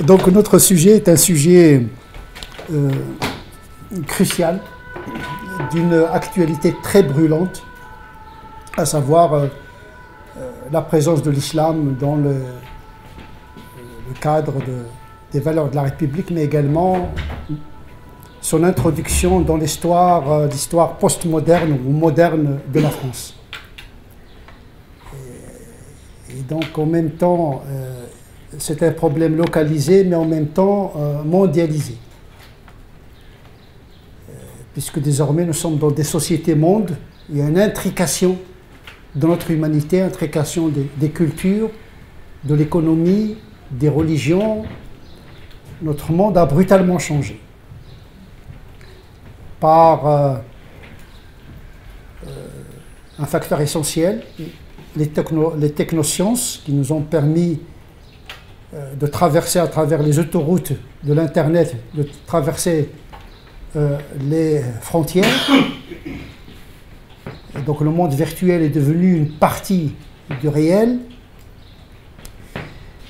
Donc notre sujet est un sujet crucial, d'une actualité très brûlante, à savoir la présence de l'islam dans le cadre des valeurs de la République, mais également son introduction dans l'histoire postmoderne ou moderne de la France. Et donc en même temps, c'est un problème localisé, mais en même temps mondialisé. Puisque désormais nous sommes dans des sociétés mondes, il y a une intrication de notre humanité, intrication des cultures, de l'économie, des religions. Notre monde a brutalement changé par un facteur essentiel, les technosciences qui nous ont permis de traverser à travers les autoroutes de l'Internet, de traverser les frontières. Et donc le monde virtuel est devenu une partie du réel.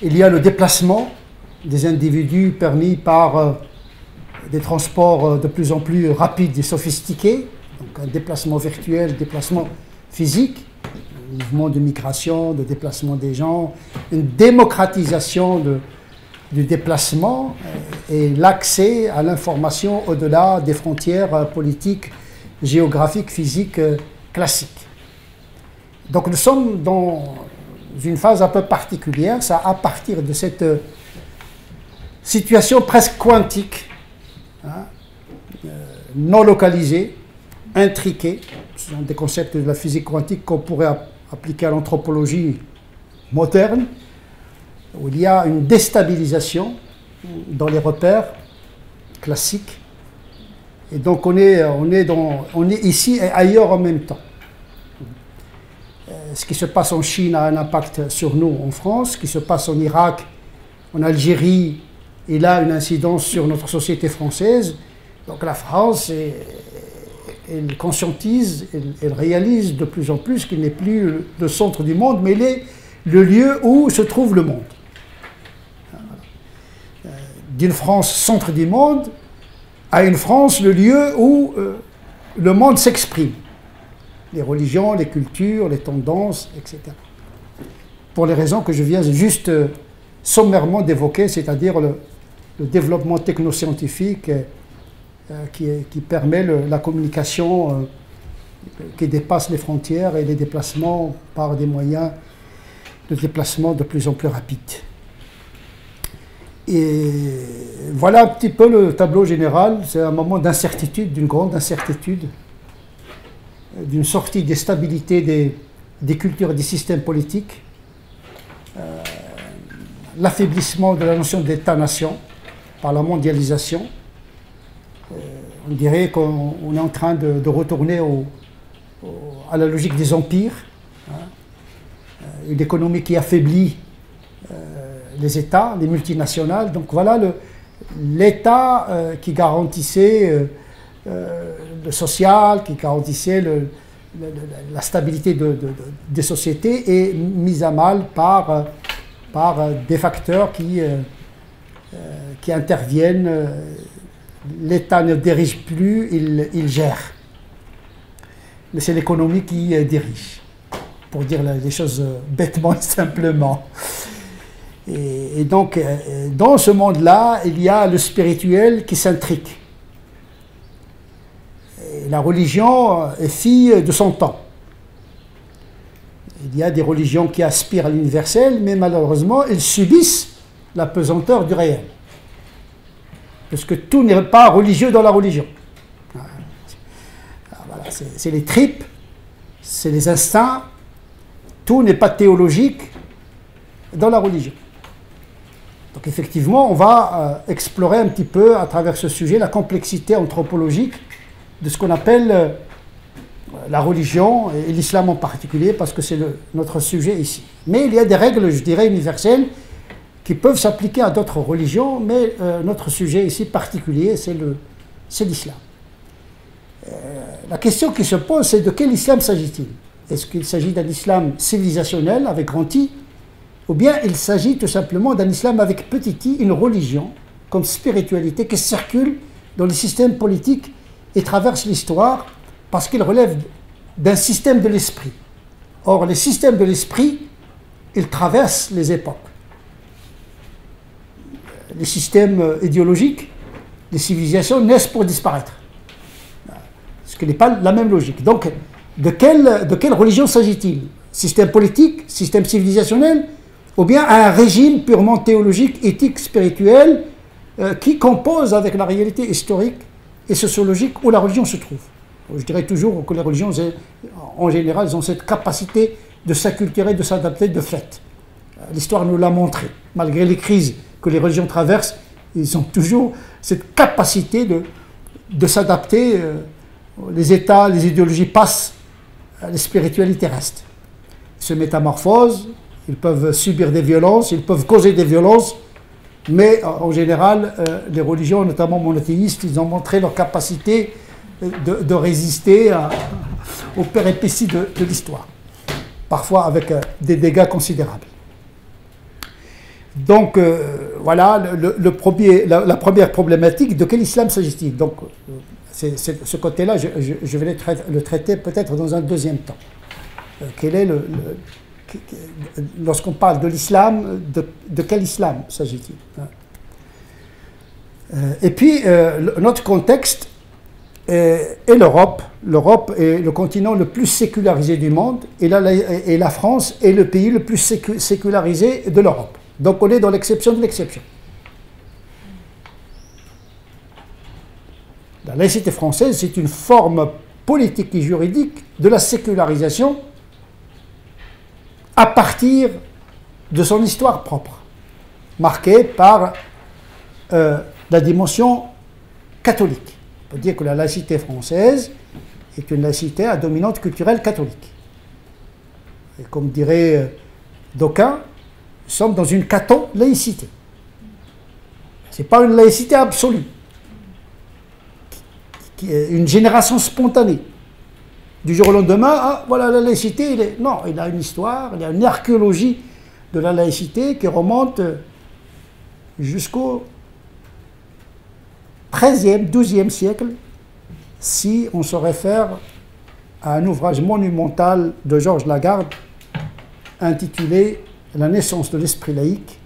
Il y a le déplacement des individus permis par des transports de plus en plus rapides et sophistiqués, donc un déplacement virtuel, déplacement physique, un mouvement de migration, de déplacement des gens, une démocratisation du déplacement et l'accès à l'information au-delà des frontières politiques, géographiques, physiques classiques. Donc nous sommes dans une phase un peu particulière, ça à partir de cette situation presque quantique, non localisée, intriquée. Ce sont des concepts de la physique quantique qu'on pourrait appliquer à l'anthropologie moderne, où il y a une déstabilisation dans les repères classiques. Et donc on est ici et ailleurs en même temps. Ce qui se passe en Chine a un impact sur nous en France, ce qui se passe en Irak, en Algérie, il a une incidence sur notre société française. Donc la France, elle conscientise, elle réalise de plus en plus qu'il n'est plus le centre du monde, mais il est le lieu où se trouve le monde. D'une France centre du monde à une France le lieu où le monde s'exprime. Les religions, les cultures, les tendances, etc. Pour les raisons que je viens juste sommairement d'évoquer, c'est-à-dire le développement technoscientifique qui permet la communication qui dépasse les frontières et les déplacements par des moyens de déplacement de plus en plus rapides. Et voilà un petit peu le tableau général. C'est un moment d'incertitude, d'une grande incertitude, d'une sortie des stabilités des cultures et des systèmes politiques, l'affaiblissement de la notion d'État-nation par la mondialisation. On dirait qu'on est en train de retourner à la logique des empires, une économie qui affaiblit les États, les multinationales. Donc voilà l'État qui garantissait le social, qui garantissait la stabilité des sociétés est mise à mal par des facteurs qui interviennent. L'État ne dirige plus, il gère. Mais c'est l'économie qui dirige, pour dire les choses bêtement et simplement. Et donc, dans ce monde-là, il y a le spirituel qui s'intrique. La religion est fille de son temps. Il y a des religions qui aspirent à l'universel, mais malheureusement, elles subissent la pesanteur du réel. Parce que tout n'est pas religieux dans la religion. Voilà, c'est les tripes, c'est les instincts, tout n'est pas théologique dans la religion. Donc effectivement, on va explorer un petit peu à travers ce sujet la complexité anthropologique de ce qu'on appelle la religion et l'islam en particulier, parce que c'est notre sujet ici. Mais il y a des règles, je dirais, universelles qui peuvent s'appliquer à d'autres religions, mais notre sujet ici particulier, c'est l'islam. La question qui se pose, c'est de quel islam s'agit-il? Est-ce qu'il s'agit d'un islam civilisationnel, avec grand I, ou bien il s'agit tout simplement d'un islam avec petit i, une religion, comme spiritualité qui circule dans le système politique et traverse l'histoire parce qu'il relève d'un système de l'esprit. Or, les systèmes de l'esprit, ils traversent les époques. Les systèmes idéologiques, les civilisations naissent pour disparaître. Ce qui n'est pas la même logique. Donc, de quelle religion s'agit-il? Système politique, système civilisationnel, ou bien un régime purement théologique, éthique, spirituel, qui compose avec la réalité historique et sociologique où la religion se trouve. Je dirais toujours que les religions, en général, elles ont cette capacité de s'acculturer, de s'adapter de fait. L'histoire nous l'a montré. Malgré les crises que les religions traversent, ils ont toujours cette capacité de s'adapter. Les États, les idéologies passent, les spiritualités restent. Ils se métamorphosent, ils peuvent subir des violences, ils peuvent causer des violences, mais en général, les religions, notamment monothéistes, ils ont montré leur capacité de résister aux péripéties de l'histoire, parfois avec des dégâts considérables. Donc, voilà la première problématique. De quel islam s'agit-il? Donc, ce côté-là, je vais le traiter peut-être dans un deuxième temps. Quel est lorsqu'on parle de l'islam, de quel islam s'agit-il? Et puis, notre contexte est l'Europe. L'Europe est le continent le plus sécularisé du monde, et la France est le pays le plus sécularisé de l'Europe. Donc on est dans l'exception de l'exception. La laïcité française, c'est une forme politique et juridique de la sécularisation à partir de son histoire propre, marquée par la dimension catholique. On peut dire que la laïcité française est une laïcité à dominante culturelle catholique. Et comme dirait d'aucuns, nous sommes dans une catho-laïcité. Ce n'est pas une laïcité absolue, une génération spontanée. Du jour au lendemain, ah, voilà la laïcité. Non, il a une histoire, il y a une archéologie de la laïcité qui remonte jusqu'au XIIIe, XIIe siècle, si on se réfère à un ouvrage monumental de Georges Lagarde intitulé « La naissance de l'esprit laïque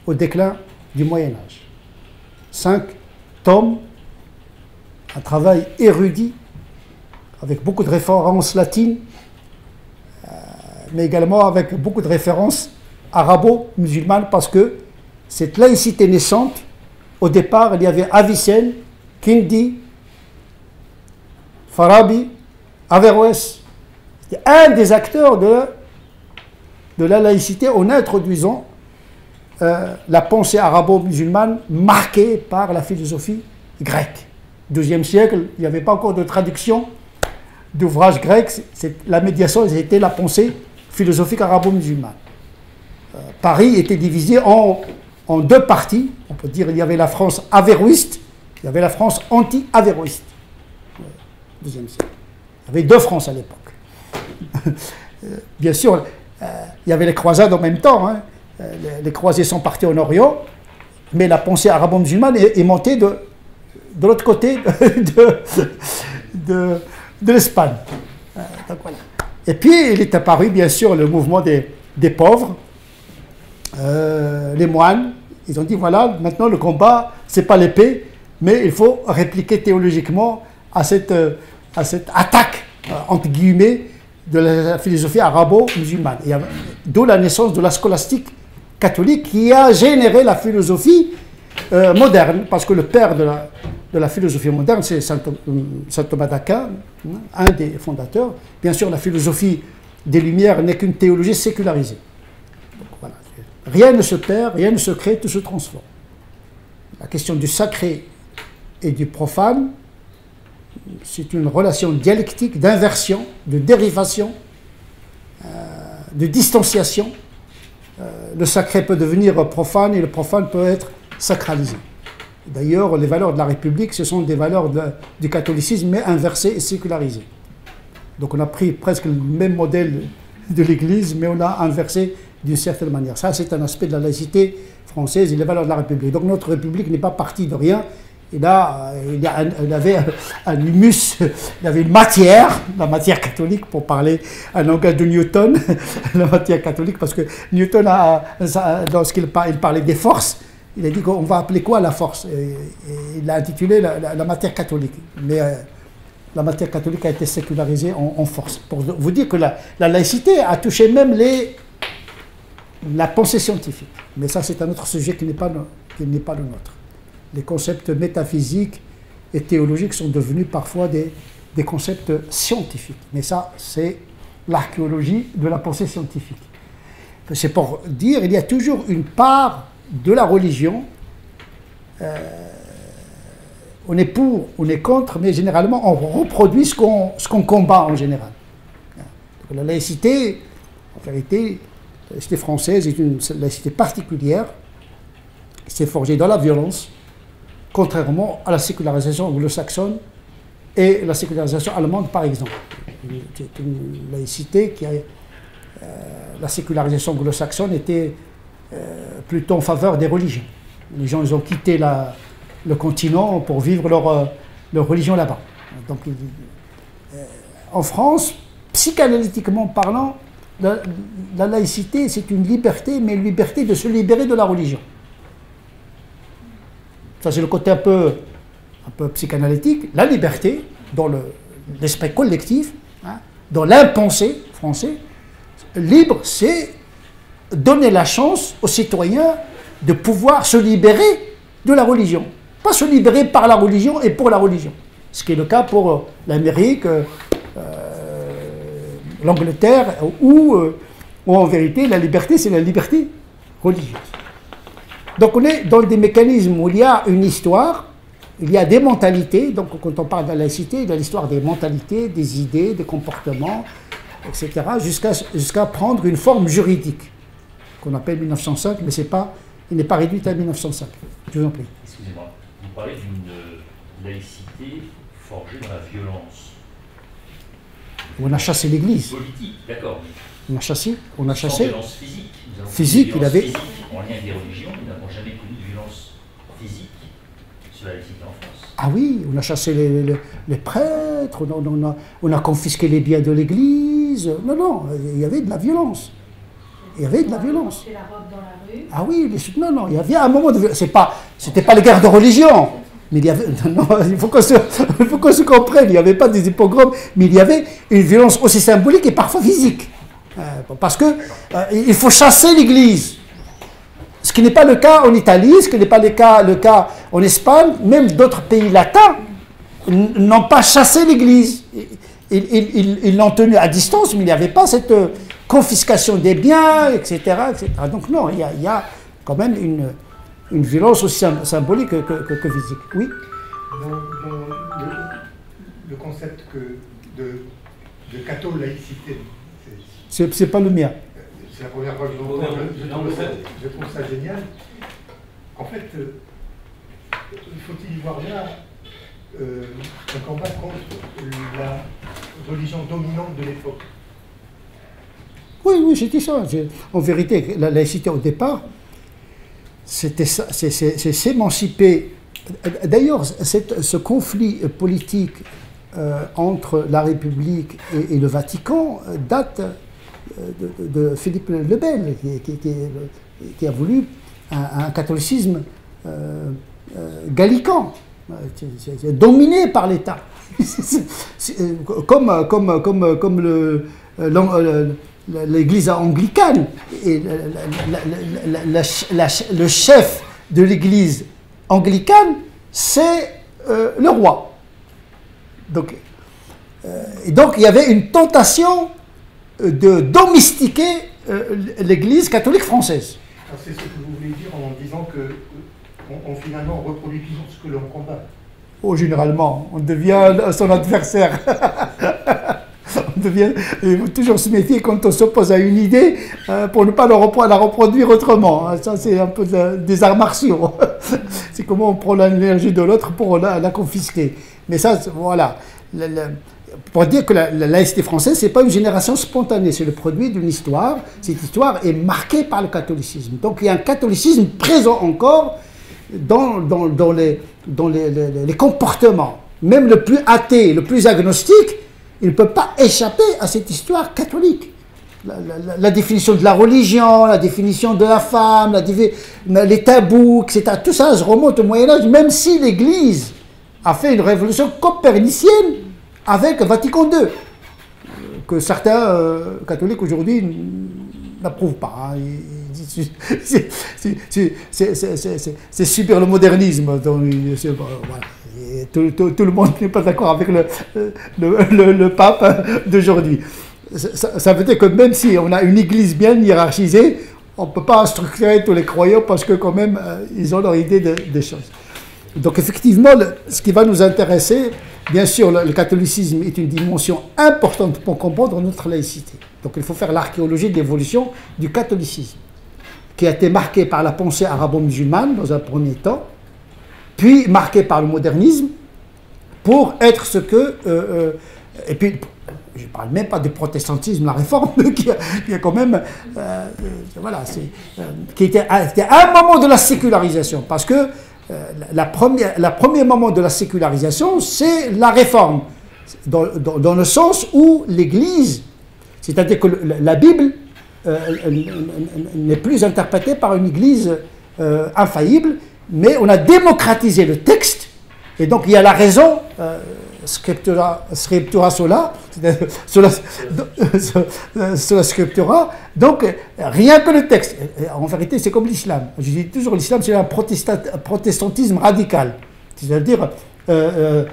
au déclin du Moyen-Âge ». 5 tomes, un travail érudit, avec beaucoup de références latines, mais également avec beaucoup de références arabo-musulmanes, parce que cette laïcité naissante, au départ, il y avait Avicenne, Kindi, Farabi, Averroès. C'était un des acteurs de la laïcité en introduisant la pensée arabo-musulmane marquée par la philosophie grecque. Au XIIe siècle, il n'y avait pas encore de traduction d'ouvrages grecs. La médiation était la pensée philosophique arabo-musulmane. Paris était divisé en deux parties. On peut dire qu'il y avait la France averroïste, il y avait la France anti-averroïste. XIIe siècle. Il y avait deux France à l'époque. Bien sûr, il y avait les croisades en même temps. Hein. Les croisés sont partis en Orient, mais la pensée arabo-musulmane est montée de l'autre côté de l'Espagne. Donc voilà. Et puis, il est apparu, bien sûr, le mouvement des pauvres, les moines. Ils ont dit, voilà, maintenant le combat, ce n'est pas l'épée, mais il faut répliquer théologiquement à cette attaque, entre guillemets, de la philosophie arabo-musulmane. D'où la naissance de la scolastique catholique qui a généré la philosophie moderne, parce que le père de la philosophie moderne, c'est saint Thomas d'Aquin, un des fondateurs. Bien sûr, la philosophie des Lumières n'est qu'une théologie sécularisée. Donc, voilà. Rien ne se perd, rien ne se crée, tout se transforme. La question du sacré et du profane, c'est une relation dialectique, d'inversion, de dérivation, de distanciation. Le sacré peut devenir profane et le profane peut être sacralisé. D'ailleurs, les valeurs de la République, ce sont des valeurs du catholicisme, mais inversées et sécularisées. Donc on a pris presque le même modèle de l'Église, mais on a inversé d'une certaine manière. Ça, c'est un aspect de la laïcité française et les valeurs de la République. Donc notre République n'est pas partie de rien. Et là, il avait un humus, il avait une matière, la matière catholique, pour parler un langage de Newton, la matière catholique, parce que Newton, lorsqu'il parlait des forces, il a dit qu'on va appeler quoi la force? Et il l'a intitulé la matière catholique. Mais la matière catholique a été sécularisée en force. Pour vous dire que la laïcité a touché même la pensée scientifique. Mais ça, c'est un autre sujet qui n'est pas le nôtre. Les concepts métaphysiques et théologiques sont devenus parfois des concepts scientifiques. Mais ça, c'est l'archéologie de la pensée scientifique. C'est pour dire qu'il y a toujours une part de la religion. On est pour, on est contre, mais généralement, on reproduit ce qu'on combat en général. Donc, la laïcité, en vérité, la laïcité française est une laïcité particulière qui s'est forgée dans la violence, contrairement à la sécularisation anglo-saxonne et la sécularisation allemande, par exemple. C'est une laïcité qui a... la sécularisation anglo-saxonne était plutôt en faveur des religions. Les gens, ils ont quitté le continent pour vivre leur religion là-bas. Donc, en France, psychanalytiquement parlant, la laïcité, c'est une liberté, mais une liberté de se libérer de la religion. Ça, c'est le côté un peu psychanalytique. La liberté, dans l'esprit collectif, hein, dans l'impensé français, libre, c'est donner la chance aux citoyens de pouvoir se libérer de la religion. Pas se libérer par la religion et pour la religion. Ce qui est le cas pour l'Amérique, l'Angleterre, où en vérité, la liberté, c'est la liberté religieuse. Donc on est dans des mécanismes où il y a une histoire, il y a des mentalités. Donc quand on parle de la laïcité, il y a l'histoire des mentalités, des idées, des comportements, etc., jusqu'à prendre une forme juridique, qu'on appelle 1905, mais il n'est pas réduit à 1905. Je vous en prie. Excusez-moi, vous parlez d'une laïcité forgée dans la violence. On a chassé l'Église. Politique, d'accord. On a chassé. Sans violence physique. Physique, il avait... Physique, en lien avec des religions, nous n'avons jamais connu de violence physique sur la laïcité en France. Ah oui, on a chassé les prêtres, on a confisqué les biens de l'Église. Non, il y avait de la violence. Il y avait de la violence. La robe dans la rue. Ah oui, non, il y avait un moment de violence. C'était pas les guerres de religion, mais il y avait... Non, il faut qu'on se comprenne, il n'y avait pas des pogroms, mais il y avait une violence aussi symbolique et parfois physique. Parce que il faut chasser l'Église. Ce qui n'est pas le cas en Italie, ce qui n'est pas le cas en Espagne, même d'autres pays latins n'ont pas chassé l'Église. Ils l'ont tenue à distance, mais il n'y avait pas cette confiscation des biens, etc. etc. Donc non, il y a quand même une violence aussi symbolique que physique. Oui. Dans le concept de catho-laïcité, c'est pas le mien. c'est la première fois que je l'entends, je trouve ça génial. En fait, faut-il y voir là un combat contre la religion dominante de l'époque? Oui, c'était ça. En vérité, la laïcité au départ, c'est s'émanciper. D'ailleurs, ce conflit politique entre la République et le Vatican date de Philippe le Bel, qui a voulu un catholicisme gallican, dominé par l'État. Comme l'Église anglicane, et le chef de l'Église anglicane, c'est le roi. Donc il y avait une tentation de domestiquer l'Église catholique française. C'est ce que vous voulez dire en disant que finalement on reproduit toujours ce que l'on combat. Oh, généralement, on devient son adversaire. Il faut toujours se méfier quand on s'oppose à une idée pour ne pas la reproduire autrement. Ça, c'est un peu des arts martiaux. C'est comment on prend l'énergie de l'autre pour la confisquer. Mais ça, voilà. pour dire que la laïcité française, ce n'est pas une génération spontanée, c'est le produit d'une histoire. Cette histoire est marquée par le catholicisme. Donc il y a un catholicisme présent encore dans les comportements. Même le plus athée, le plus agnostique, il ne peut pas échapper à cette histoire catholique. La définition de la religion, la définition de la femme, les tabous, etc. Tout ça se remonte au Moyen-Âge, même si l'Église a fait une révolution copernicienne avec Vatican II, que certains catholiques aujourd'hui n'approuvent pas. Hein. C'est subir le modernisme. Donc, voilà. Tout le monde n'est pas d'accord avec le pape d'aujourd'hui. Ça veut dire que même si on a une église bien hiérarchisée, on ne peut pas structurer tous les croyants parce que quand même, ils ont leur idée des choses. Donc effectivement, ce qui va nous intéresser, bien sûr, le catholicisme est une dimension importante pour comprendre notre laïcité. Donc il faut faire l'archéologie de l'évolution du catholicisme, qui a été marqué par la pensée arabo-musulmane dans un premier temps, puis marqué par le modernisme, pour être ce que... et puis, je ne parle même pas du protestantisme, la réforme, qui a quand même... voilà, qui était à un moment de la sécularisation, parce que le premier moment de la sécularisation, c'est la réforme, dans le sens où l'Église, c'est-à-dire que la Bible n'est plus interprétée par une Église infaillible, mais on a démocratisé le texte, et donc il y a la raison, scriptura sola, sola scriptura, donc rien que le texte. En vérité, c'est comme l'islam. Je dis toujours l'islam, c'est un protestantisme radical, c'est-à-dire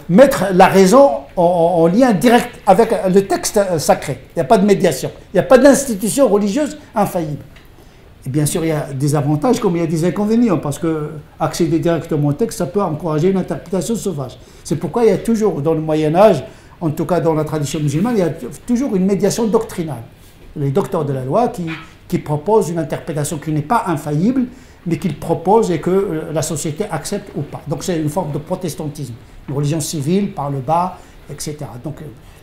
mettre la raison en lien direct avec le texte sacré. Il n'y a pas de médiation, il n'y a pas d'institution religieuse infaillible. Et bien sûr, il y a des avantages comme il y a des inconvénients, parce que accéder directement au texte, ça peut encourager une interprétation sauvage. C'est pourquoi il y a toujours, dans le Moyen-Âge, en tout cas dans la tradition musulmane, il y a toujours une médiation doctrinale. Les docteurs de la loi qui proposent une interprétation qui n'est pas infaillible, mais qu'ils proposent et que la société accepte ou pas. Donc c'est une forme de protestantisme, une religion civile par le bas, etc. Donc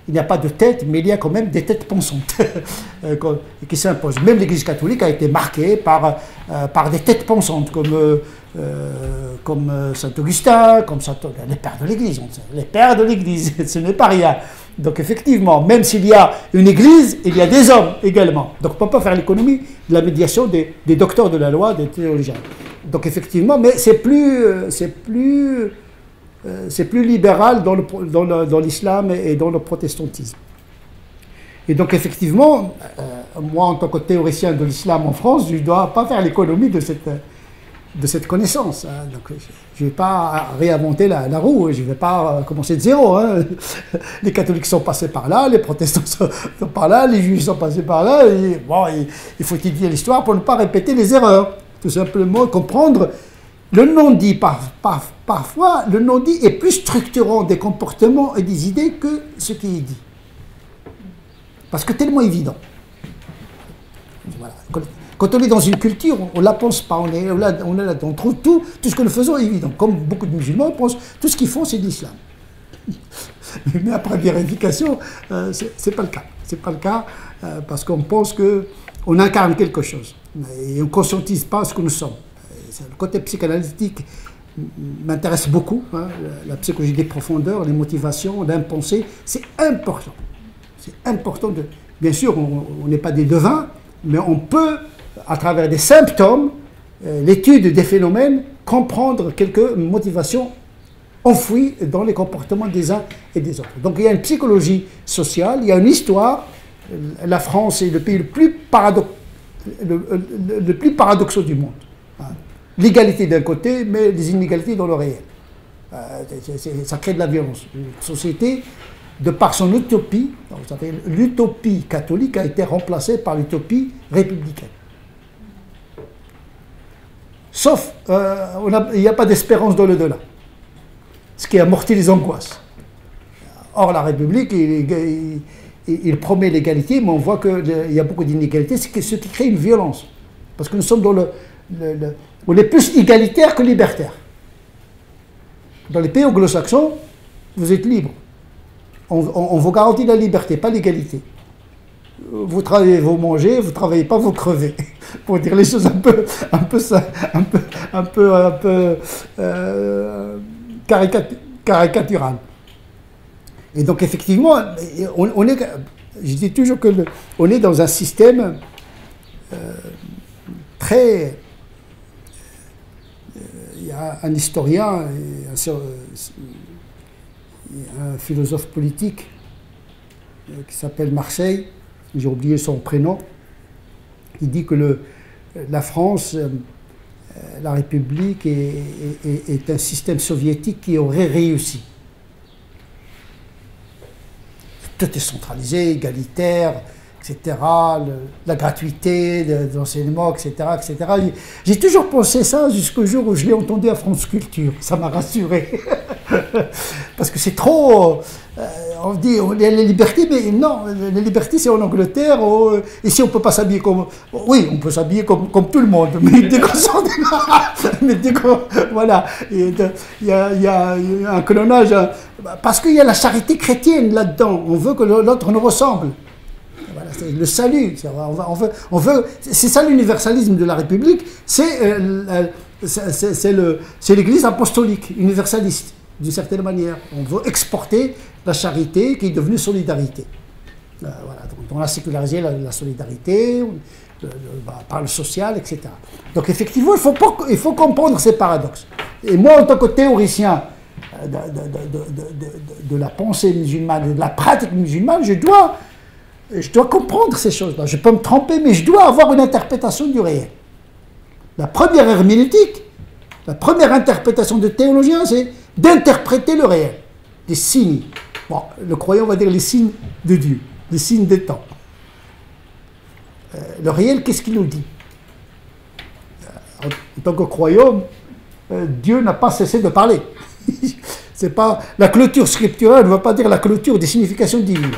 il n'y a pas de tête, mais il y a quand même des têtes pensantes qui s'imposent. Même l'Église catholique a été marquée par des têtes pensantes, comme Saint Augustin, comme les pères de l'Église. Les pères de l'Église, ce n'est pas rien. Donc effectivement, même s'il y a une Église, il y a des hommes également. Donc on ne peut pas faire l'économie de la médiation des docteurs de la loi, des théologiens. Donc effectivement, mais c'est plus libéral dans l'islam et dans le protestantisme. Et donc effectivement, moi en tant que théoricien de l'islam en France, je ne dois pas faire l'économie de cette connaissance. Hein. Donc je ne vais pas réinventer la roue, je ne vais pas commencer de zéro. Hein. Les catholiques sont passés par là, les protestants sont par là, les juifs sont passés par là. Et, bon, il faut étudier l'histoire pour ne pas répéter les erreurs. Tout simplement comprendre. Le non-dit, parfois, le non-dit est plus structurant des comportements et des idées que ce qui est dit. Parce que tellement évident. Voilà. Quand on est dans une culture, on ne la pense pas, on trouve tout ce que nous faisons est évident. Comme beaucoup de musulmans pensent, tout ce qu'ils font, c'est de l'islam. Mais après vérification, c'est pas le cas. C'est pas le cas parce qu'on pense qu'on incarne quelque chose. Et on ne conscientise pas ce que nous sommes. Le côté psychanalytique m'intéresse beaucoup, hein, la psychologie des profondeurs, les motivations, l'impensée, c'est important. C'est important de... Bien sûr, on n'est pas des devins, mais on peut, à travers des symptômes, l'étude des phénomènes, comprendre quelques motivations enfouies dans les comportements des uns et des autres. Donc il y a une psychologie sociale, il y a une histoire. La France est le pays le plus paradoxal du monde. Hein. L'égalité d'un côté, mais les inégalités dans le réel. Ça crée de la violence. Une société, de par son utopie, vous savez, l'utopie catholique a été remplacée par l'utopie républicaine. Sauf, il n'y a pas d'espérance dans le delà, ce qui amortit les angoisses. Or, la République, il promet l'égalité, mais on voit qu'il y a beaucoup d'inégalités, ce qui crée une violence. Parce que nous sommes dans on est plus égalitaire que libertaire. Dans les pays anglo-saxons, vous êtes libre. on vous garantit la liberté, pas l'égalité. Vous travaillez, vous mangez, vous travaillez pas, vous crevez. Pour dire les choses un peu caricaturales. Et donc effectivement, je dis toujours que on est dans un système très. Il y a un historien, un philosophe politique qui s'appelle Marseille, j'ai oublié son prénom, il dit que la France, la République est un système soviétique qui aurait réussi. Tout est centralisé, égalitaire, etc., la gratuité de l'enseignement, etc., etc. J'ai toujours pensé ça jusqu'au jour où je l'ai entendu à France Culture. Ça m'a rassuré. Parce que c'est trop... on dit il y a les libertés, mais non, les libertés c'est en Angleterre. Ici on ne peut pas s'habiller comme... Oui, on peut s'habiller comme tout le monde, mais dès qu'on sort de là... Mais dès qu'on... Voilà. Il y a un colonnage... Parce qu'il y a la charité chrétienne là-dedans. On veut que l'autre nous ressemble. Voilà, c'est le salut. On veut, c'est ça l'universalisme de la République, c'est l'Église apostolique, universaliste, d'une certaine manière. On veut exporter la charité qui est devenue solidarité. Voilà, donc on a sécularisé la solidarité, par le social, etc. Donc effectivement, il faut comprendre ces paradoxes. Et moi, en tant que théoricien de la pensée musulmane, de la pratique musulmane, je dois comprendre ces choses-là. Je peux me tromper, mais je dois avoir une interprétation du réel. La première herméneutique, la première interprétation de théologien, c'est d'interpréter le réel, des signes. Bon, le croyant va dire les signes de Dieu, les signes des temps. Le réel, qu'est-ce qu'il nous dit? En tant que croyant, Dieu n'a pas cessé de parler. C'est pas, la clôture scripturale ne veut pas dire la clôture des significations divines.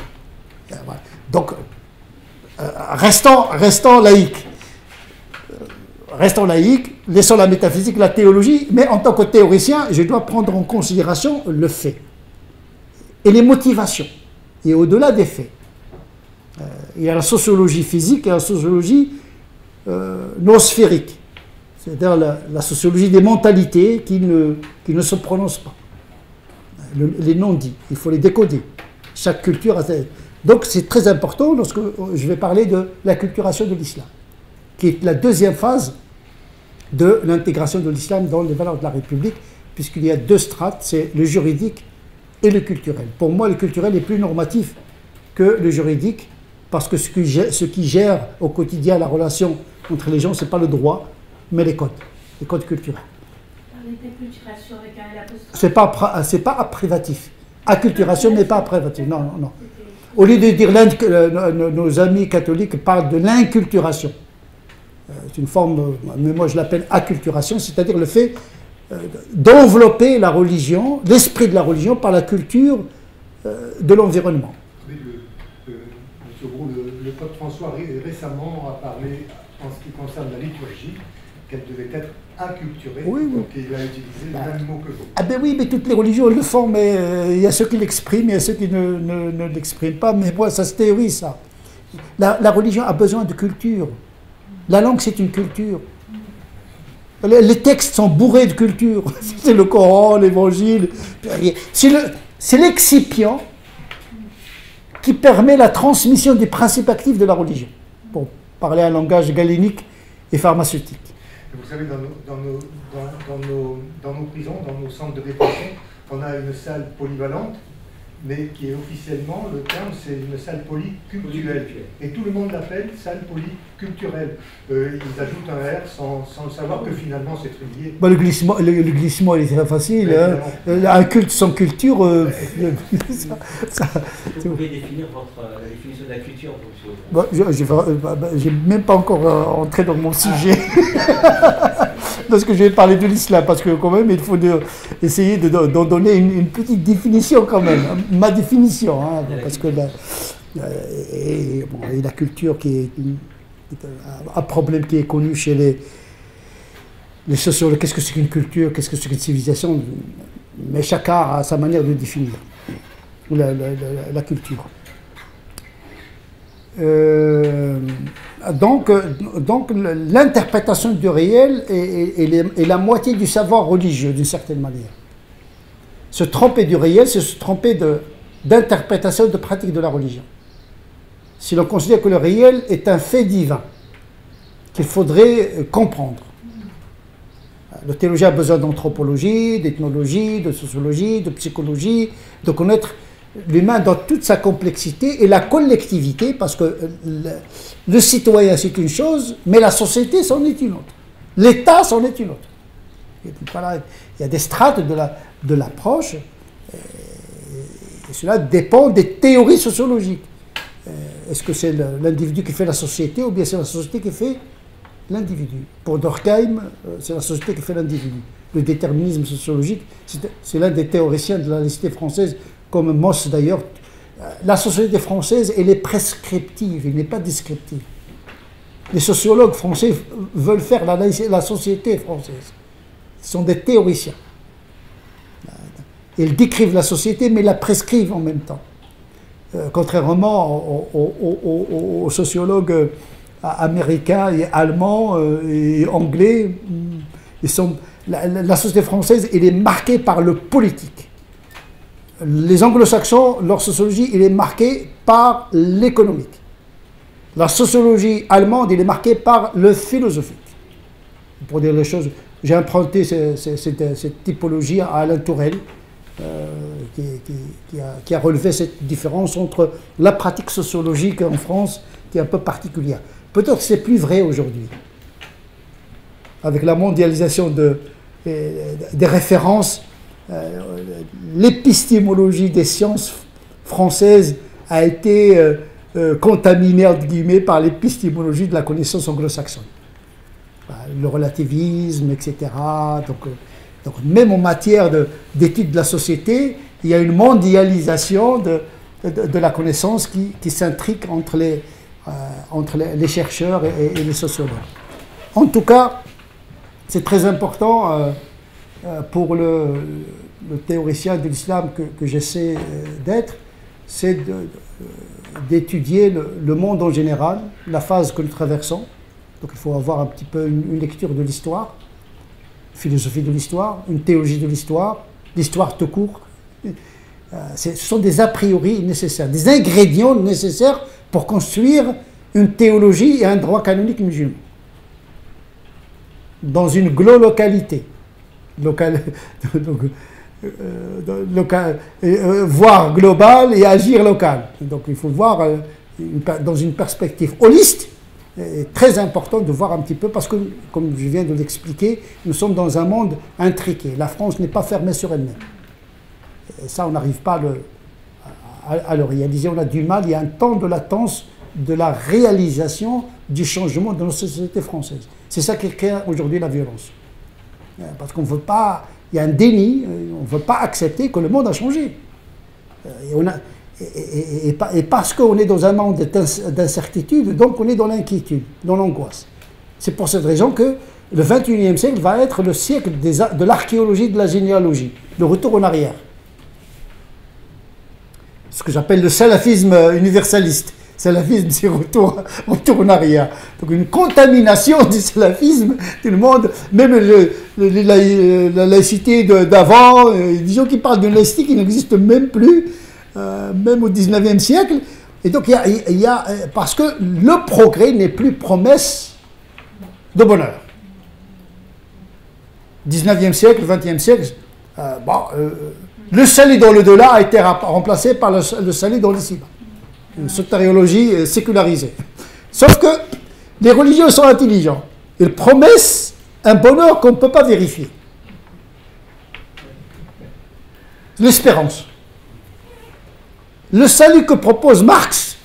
Voilà. Donc, restons laïcs. Restons laïcs, laissons la métaphysique, la théologie, mais en tant que théoricien, je dois prendre en considération le fait et les motivations, et au-delà des faits. Il y a la sociologie physique et la sociologie noosphérique, c'est-à-dire la sociologie des mentalités qui ne se prononcent pas. Les non-dits, il faut les décoder. Chaque culture a... Donc c'est très important lorsque je vais parler de l'acculturation de l'islam, qui est la deuxième phase de l'intégration de l'islam dans les valeurs de la République, puisqu'il y a deux strates, c'est le juridique et le culturel. Pour moi, le culturel est plus normatif que le juridique, parce que ce qui gère au quotidien la relation entre les gens, ce n'est pas le droit, mais les codes culturels. L'acculturation avec un L apostrophe. C'est pas privatif. Acculturation, mais pas privatif. Non, non, non. Au lieu de dire nos amis catholiques parlent de l'inculturation. C'est une forme, mais moi je l'appelle acculturation, c'est-à-dire le fait d'envelopper la religion, l'esprit de la religion par la culture de l'environnement. Oui, M. Gros, le pape François récemment a parlé, en ce qui concerne la liturgie, qu'elle devait être inculturée, oui, oui. Donc il a utilisé le même mot que vous. Ah ben oui, mais toutes les religions le font, mais il y a ceux qui l'expriment, il y a ceux qui ne l'expriment pas, mais bon, ça se théorise, ça. La religion a besoin de culture. La langue, c'est une culture. Les textes sont bourrés de culture. C'est le Coran, l'Évangile. C'est l'excipient qui permet la transmission des principes actifs de la religion, pour parler un langage galénique et pharmaceutique. Vous savez, dans nos prisons, dans nos centres de rétention, on a une salle polyvalente, mais qui est officiellement, le terme, c'est une salle polyculturelle. Et tout le monde l'appelle salle polyculturelle. Ils ajoutent un R sans le savoir que finalement c'est trivié. Bah, le glissement il est très facile. Hein. Un culte sans culture... Vous pouvez définir la définition de la culture, monsieur? Je n'ai même pas encore entré dans mon sujet. Parce que je vais parler de l'islam, parce que quand même, il faut essayer d'en donner une petite définition quand même. Ma définition, hein, parce que la culture qui est un problème qui est connu chez les sociologues. Qu'est-ce que c'est qu'une culture? Qu'est-ce que c'est qu'une civilisation? Mais chacun a sa manière de définir. ou la culture. Donc l'interprétation du réel est la moitié du savoir religieux, d'une certaine manière. Se tromper du réel, c'est se tromper d'interprétation, de pratique de la religion. Si l'on considère que le réel est un fait divin, qu'il faudrait comprendre. Le théologien a besoin d'anthropologie, d'ethnologie, de sociologie, de psychologie, de connaître l'humain dans toute sa complexité et la collectivité, parce que le citoyen c'est une chose, mais la société c'en est une autre. L'État c'en est une autre. Et puis, voilà, il y a des strates de l'approche, et cela dépend des théories sociologiques. Est-ce que c'est l'individu qui fait la société ou bien c'est la société qui fait l'individu? Pour Durkheim, c'est la société qui fait l'individu. Le déterminisme sociologique, c'est l'un des théoriciens de la laïcité française, comme Moss d'ailleurs. La société française, elle est prescriptive, elle n'est pas descriptive. Les sociologues français veulent faire la société française. Ils sont des théoriciens. Ils décrivent la société, mais la prescrivent en même temps. Contrairement aux sociologues américains et allemands et anglais, la société française, elle est marquée par le politique. Les anglo-saxons, leur sociologie, elle est marquée par l'économique. La sociologie allemande, elle est marquée par le philosophique. Pour dire les choses, j'ai emprunté cette typologie à Alain Tourelle, qui a relevé cette différence entre la pratique sociologique en France, qui est un peu particulière. Peut-être que c'est plus vrai aujourd'hui. Avec la mondialisation des références, l'épistémologie des sciences françaises a été contaminée, entre guillemets, par l'épistémologie de la connaissance anglo-saxonne. Le relativisme, etc. Donc même en matière d'étude de la société, il y a une mondialisation de la connaissance qui s'intrique entre les chercheurs et les sociologues. En tout cas, c'est très important pour le théoricien de l'islam que j'essaie d'être, c'est d'étudier le monde en général, la phase que nous traversons. Donc il faut avoir un petit peu une lecture de l'histoire, philosophie de l'histoire, une théologie de l'histoire tout court. Ce sont des a priori nécessaires, des ingrédients nécessaires pour construire une théologie et un droit canonique musulman. Dans une glolocalité, voir global et agir local. Donc il faut voir dans une perspective holiste. C'est très important de voir un petit peu, parce que, comme je viens de l'expliquer, nous sommes dans un monde intriqué. La France n'est pas fermée sur elle-même. Et ça, on n'arrive pas à le réaliser. On a du mal, il y a un temps de latence de la réalisation du changement de nos sociétés françaises. C'est ça qui crée aujourd'hui la violence. Parce qu'on ne veut pas, il y a un déni, on ne veut pas accepter que le monde a changé. Et parce qu'on est dans un monde d'incertitude, donc on est dans l'inquiétude, dans l'angoisse. C'est pour cette raison que le XXIe siècle va être le siècle de l'archéologie, de la généalogie, le retour en arrière. Ce que j'appelle le salafisme universaliste. Salafisme, c'est retour en arrière. Donc une contamination du salafisme, tout le monde, même la laïcité d'avant, des gens qui parlent de laïcité qui n'existe même plus, même au XIXe siècle. Et donc il y a parce que le progrès n'est plus promesse de bonheur. XIXe siècle, XXe siècle, le salut dans le delà a été remplacé par le salut dans le ci-bas. Une sotériologie sécularisée. Sauf que les religieux sont intelligents. Ils promettent un bonheur qu'on ne peut pas vérifier. L'espérance. Le salut que propose Marx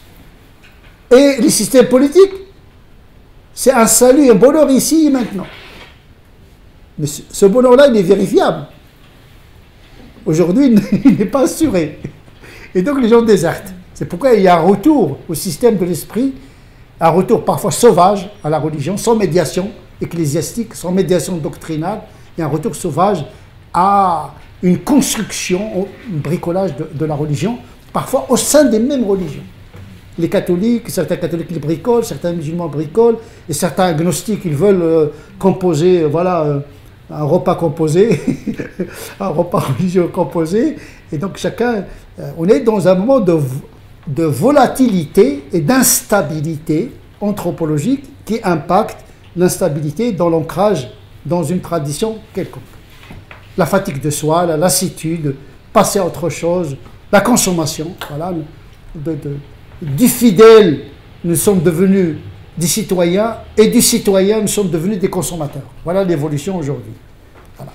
et les systèmes politiques, c'est un salut, un bonheur ici et maintenant. Mais ce bonheur-là, il est vérifiable. Aujourd'hui, il n'est pas assuré. Et donc les gens désertent. C'est pourquoi il y a un retour au système de l'esprit, un retour parfois sauvage à la religion, sans médiation ecclésiastique, sans médiation doctrinale, et un retour sauvage à une construction, un bricolage de la religion, parfois au sein des mêmes religions. Les catholiques, certains catholiques ils bricolent, certains musulmans bricolent, et certains agnostiques ils veulent composer, voilà, un repas composé, un repas religieux composé, et donc chacun, on est dans un moment de volatilité et d'instabilité anthropologique qui impacte l'instabilité dans l'ancrage dans une tradition quelconque. La fatigue de soi, la lassitude, passer à autre chose, la consommation, voilà, du fidèle, nous sommes devenus des citoyens, et du citoyen, nous sommes devenus des consommateurs. Voilà l'évolution aujourd'hui. Voilà,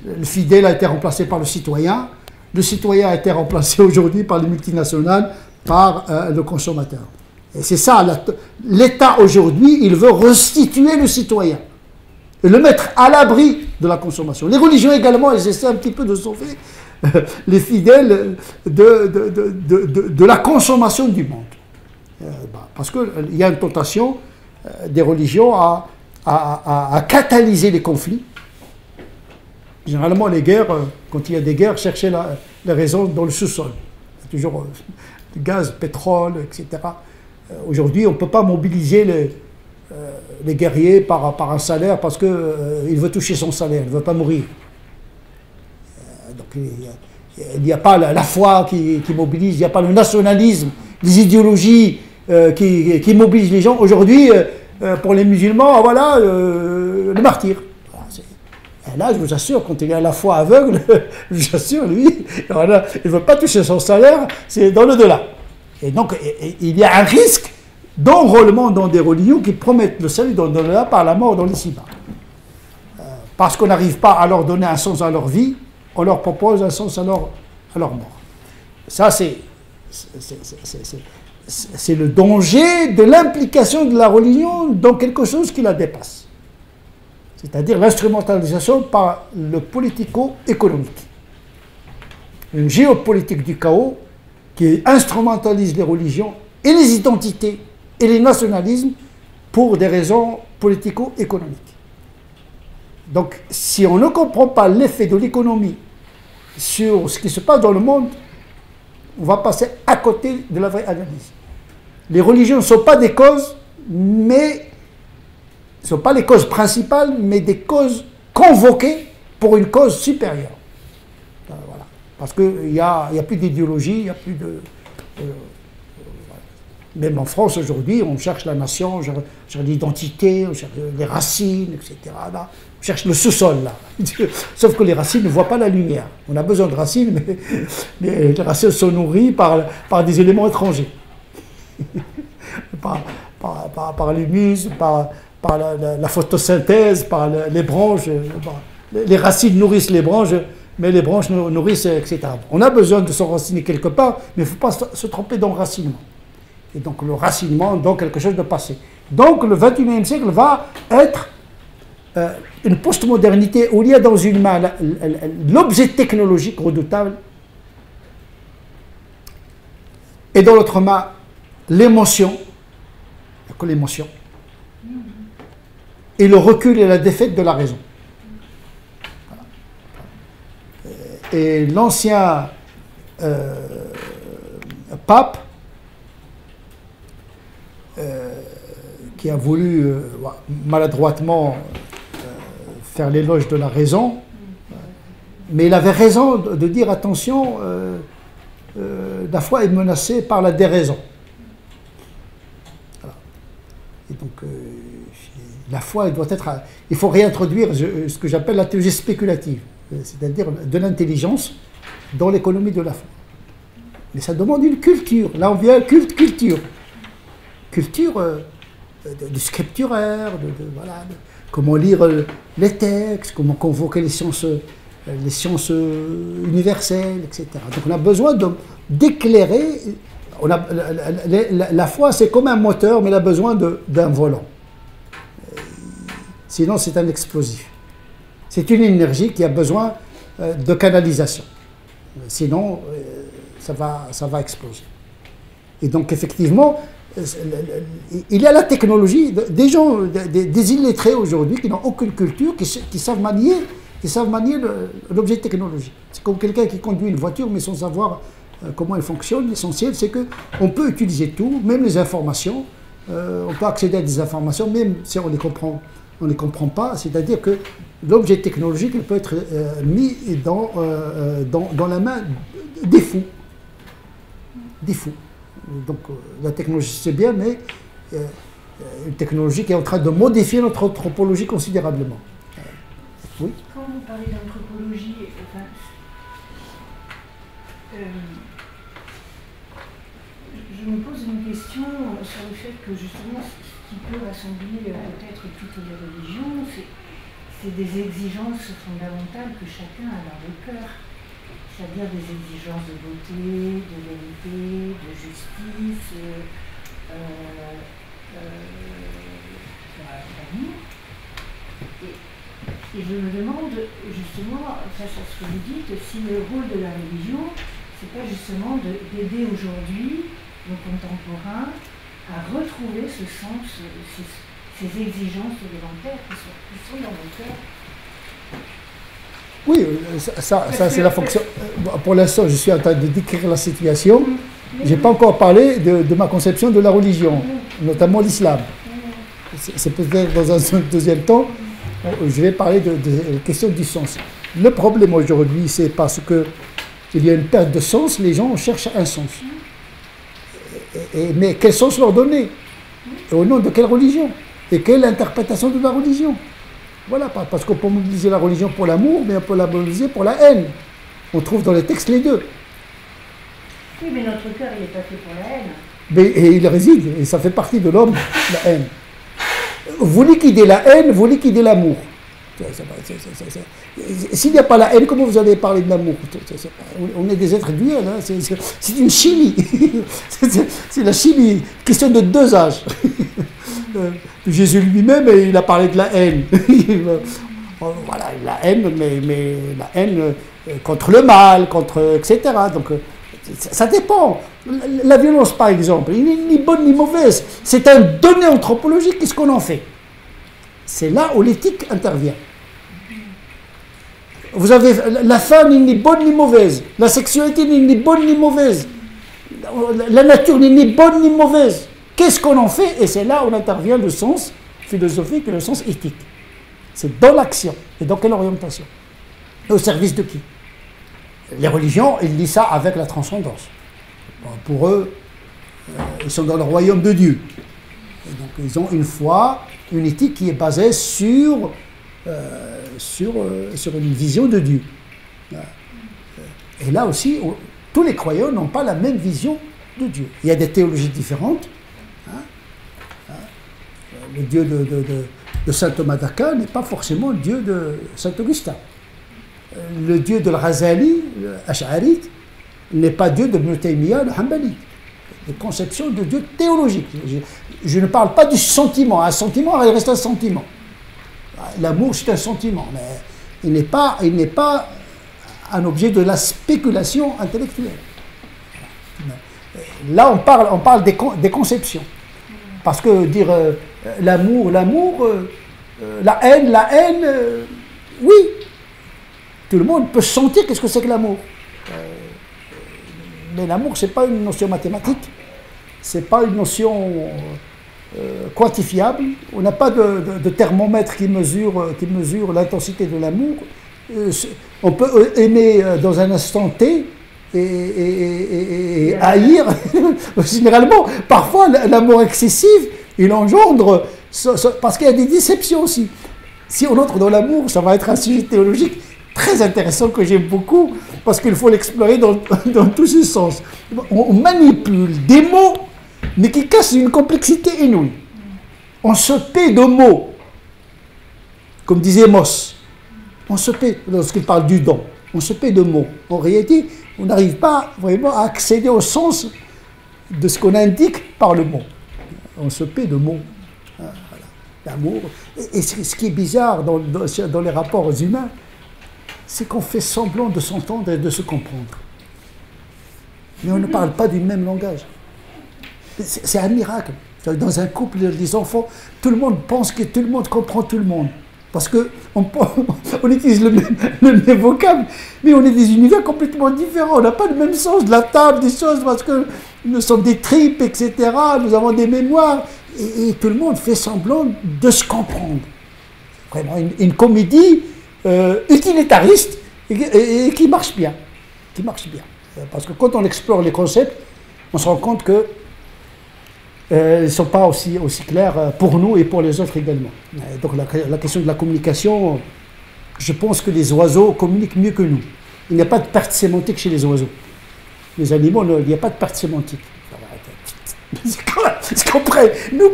le fidèle a été remplacé par le citoyen a été remplacé aujourd'hui par les multinationales, par le consommateur. Et c'est ça, l'État aujourd'hui, il veut restituer le citoyen, et le mettre à l'abri de la consommation. Les religions également, elles essaient un petit peu de sauver les fidèles de la consommation du monde. Parce qu'il y a une tentation des religions à catalyser les conflits. Généralement, les guerres, quand il y a des guerres, chercher la raison dans le sous-sol. Il y a toujours du gaz, pétrole, etc. Aujourd'hui, on ne peut pas mobiliser les guerriers par un salaire parce qu'il veut toucher son salaire, il ne veut pas mourir. Donc, il n'y a pas la foi qui mobilise, il n'y a pas le nationalisme, les idéologies qui mobilisent les gens. Aujourd'hui, pour les musulmans, voilà, le martyr. Et là, je vous assure, quand il y a la foi aveugle, je vous assure, lui, voilà, il ne veut pas toucher son salaire, c'est dans le delà. Et donc, il y a un risque d'enrôlement dans des religions qui promettent le salut dans le delà par la mort dans l'ici-bas. Parce qu'on n'arrive pas à leur donner un sens à leur vie, on leur propose un sens à leur mort. Ça, c'est le danger de l'implication de la religion dans quelque chose qui la dépasse. C'est-à-dire l'instrumentalisation par le politico-économique. Une géopolitique du chaos qui instrumentalise les religions et les identités et les nationalismes pour des raisons politico-économiques. Donc, si on ne comprend pas l'effet de l'économie sur ce qui se passe dans le monde, on va passer à côté de la vraie analyse. Les religions ne sont pas des causes, mais ne sont pas les causes principales, mais des causes convoquées pour une cause supérieure. Voilà. Parce qu'il n'y a plus d'idéologie, il n'y a plus de... Même en France aujourd'hui, on cherche la nation, on cherche l'identité, on cherche les racines, etc. Là, on cherche le sous-sol, là. Sauf que les racines ne voient pas la lumière. On a besoin de racines, mais les racines sont nourries par des éléments étrangers. par l'humus, par la photosynthèse, par les branches. Les racines nourrissent les branches, mais les branches nourrissent, etc. On a besoin de s'enraciner quelque part, mais il ne faut pas se tromper dans le racinement. Et donc le racinement, donc quelque chose de passé. Donc le XXIe siècle va être une postmodernité où il y a dans une main l'objet technologique redoutable et dans l'autre main l'émotion, il n'y a que l'émotion, et le recul et la défaite de la raison. Et l'ancien pape qui a voulu maladroitement faire l'éloge de la raison, mais il avait raison de dire attention, la foi est menacée par la déraison. Voilà. Et donc la foi, il faut réintroduire ce que j'appelle la théologie spéculative, c'est-à-dire de l'intelligence dans l'économie de la foi. Mais ça demande une culture. Là, on vient culture du scripturaire, voilà, comment lire les textes, comment convoquer les sciences universelles, etc. Donc on a besoin d'éclairer. La foi, c'est comme un moteur, mais elle a besoin d'un volant. Sinon, c'est un explosif. C'est une énergie qui a besoin de canalisation. Sinon, ça va exploser. Et donc, effectivement, il y a la technologie, des gens, des illettrés aujourd'hui qui n'ont aucune culture, qui savent manier l'objet technologique. C'est comme quelqu'un qui conduit une voiture mais sans savoir comment elle fonctionne. L'essentiel, c'est qu'on peut utiliser tout, même les informations. On peut accéder à des informations, même si on ne les comprend pas. C'est-à-dire que l'objet technologique il peut être mis dans la main des fous. Des fous. Donc la technologie, c'est bien, mais une technologie qui est en train de modifier notre anthropologie considérablement. Oui. Quand vous parlez d'anthropologie, enfin, je me pose une question sur le fait que justement ce qui peut rassembler peut-être toutes les religions, c'est des exigences fondamentales que chacun a dans le cœur. C'est-à-dire des exigences de beauté, de vérité, de justice, d'amour. Et je me demande justement, face à ce que vous dites, si le rôle de la religion, c'est pas justement d'aider aujourd'hui nos contemporains à retrouver ce sens, ces exigences élémentaires qui sont dans nos cœurs. Oui, ça c'est la fonction. Pour l'instant, je suis en train de décrire la situation. Je n'ai pas encore parlé de ma conception de la religion, notamment l'islam. C'est peut-être dans un deuxième temps, je vais parler de la question du sens. Le problème aujourd'hui, c'est parce qu'il y a une perte de sens, les gens cherchent un sens. Mais quel sens leur donner? Au nom de quelle religion? Et quelle interprétation de la religion? Voilà, parce qu'on peut mobiliser la religion pour l'amour, mais on peut la mobiliser pour la haine. On trouve dans les textes les deux. Oui, mais notre cœur, il n'est pas fait pour la haine. Et il réside, et ça fait partie de l'homme, la haine. Vous liquidez la haine, vous liquidez l'amour. S'il n'y a pas la haine, comment vous allez parler de l'amour? On est des êtres duels, hein? C'est une chimie. C'est la chimie, question de deux âges. Jésus lui-même, il a parlé de la haine. Voilà, la haine, mais la haine contre le mal, etc. Donc, ça dépend. La violence, par exemple, il n'est ni bonne ni mauvaise. C'est un donné anthropologique. Qu'est-ce qu'on en fait? C'est là où l'éthique intervient. Vous avez la femme n'est ni bonne ni mauvaise. La sexualité n'est ni bonne ni mauvaise. La nature n'est ni bonne ni mauvaise. Qu'est-ce qu'on en fait? Et c'est là où intervient le sens philosophique et le sens éthique. C'est dans l'action. Et dans quelle orientation? Au service de qui? Les religions, ils lisent ça avec la transcendance. Pour eux, ils sont dans le royaume de Dieu. Et donc ils ont une foi, une éthique qui est basée sur une vision de Dieu. Et là aussi, tous les croyants n'ont pas la même vision de Dieu. Il y a des théologies différentes. Le Dieu de saint Thomas d'Aquin n'est pas forcément le Dieu de saint Augustin. Le Dieu de l'Ghazali, l'Ash'arite, n'est pas Dieu de Ibn Taymiyyah, le Hanbali. Des conceptions de Dieu théologiques. Je ne parle pas du sentiment. Un sentiment, il reste un sentiment. L'amour, c'est un sentiment, mais il n'est pas un objet de la spéculation intellectuelle. Là, on parle des conceptions. Parce que dire l'amour, la haine, oui. Tout le monde peut sentir qu'est-ce que c'est que l'amour. Mais l'amour, ce n'est pas une notion mathématique, ce n'est pas une notion quantifiable. On n'a pas de thermomètre qui mesure l'intensité de l'amour. On peut aimer dans un instant T et haïr. Généralement, parfois, l'amour excessif, il engendre, parce qu'il y a des déceptions aussi. Si on entre dans l'amour, ça va être un sujet théologique très intéressant que j'aime beaucoup, parce qu'il faut l'explorer dans tous ses sens. On manipule des mots, mais qui cassent une complexité inouïe. On se paie de mots, comme disait Moss. On se paie, lorsqu'il parle du don, on se paie de mots. En réalité, on n'arrive pas vraiment à accéder au sens de ce qu'on indique par le mot. On se paie de mots. Voilà. L'amour. Et ce qui est bizarre dans les rapports humains, c'est qu'on fait semblant de s'entendre et de se comprendre. Mais on ne parle pas du même langage. C'est un miracle. Dans un couple, les enfants, tout le monde pense que tout le monde comprend tout le monde. Parce on utilise le même vocable, mais on est des univers complètement différents. On n'a pas le même sens de la table, des choses, parce que nous sommes des tripes, etc. Nous avons des mémoires. Et tout le monde fait semblant de se comprendre. Vraiment une comédie utilitariste et qui marche bien. Qui marche bien. Parce que quand on explore les concepts, on se rend compte que ils ne sont pas aussi clairs pour nous et pour les autres également. Donc la question de la communication, je pense que les oiseaux communiquent mieux que nous. Il n'y a pas de perte sémantique chez les oiseaux. Les animaux, il n'y a pas de perte sémantique. C'est qu'après, nous,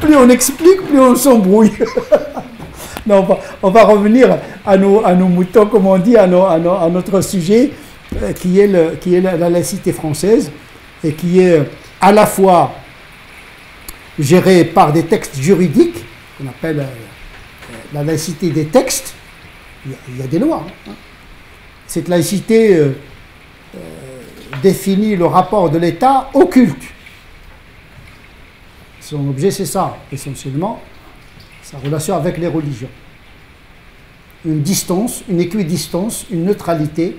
plus on explique, plus on s'embrouille. Non, on va revenir à nos moutons, comme on dit, à notre sujet, qui est la laïcité française, et qui est à la fois gérée par des textes juridiques, qu'on appelle la laïcité des textes. Il y a des lois. Hein. Cette laïcité définit le rapport de l'État au culte. Son objet, c'est ça, essentiellement, sa relation avec les religions. Une distance, une équidistance, une neutralité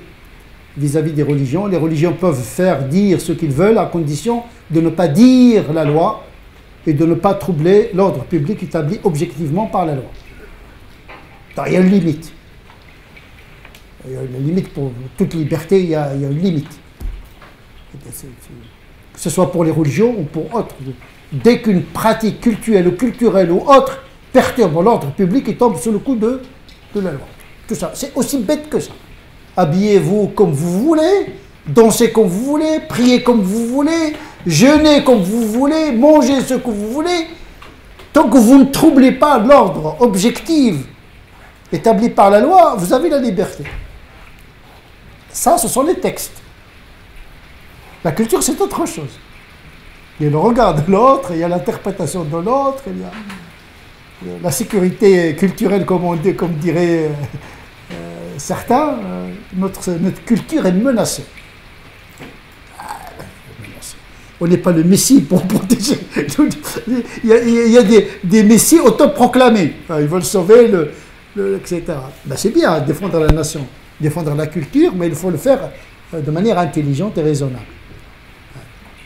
vis-à-vis des religions. Les religions peuvent faire dire ce qu'ils veulent à condition de ne pas dire la loi et de ne pas troubler l'ordre public établi objectivement par la loi. Alors, il y a une limite. Il y a une limite pour toute liberté, il y a une limite. Que ce soit pour les religions ou pour autres. Dès qu'une pratique culturelle ou autre perturbe l'ordre public, il tombe sous le coup de la loi. Tout ça, c'est aussi bête que ça. Habillez-vous comme vous voulez, dansez comme vous voulez, priez comme vous voulez, jeûnez comme vous voulez, mangez ce que vous voulez. Tant que vous ne troublez pas l'ordre objectif établi par la loi, vous avez la liberté. Ça, ce sont les textes. La culture, c'est autre chose. Il y a le regard de l'autre, il y a l'interprétation de l'autre, il y a la sécurité culturelle, comme diraient certains. Notre culture est menacée. On n'est pas le Messie pour protéger. Il y a des Messies autoproclamés. Ils veulent sauver etc. Ben, c'est bien défendre la nation, défendre la culture, mais il faut le faire de manière intelligente et raisonnable.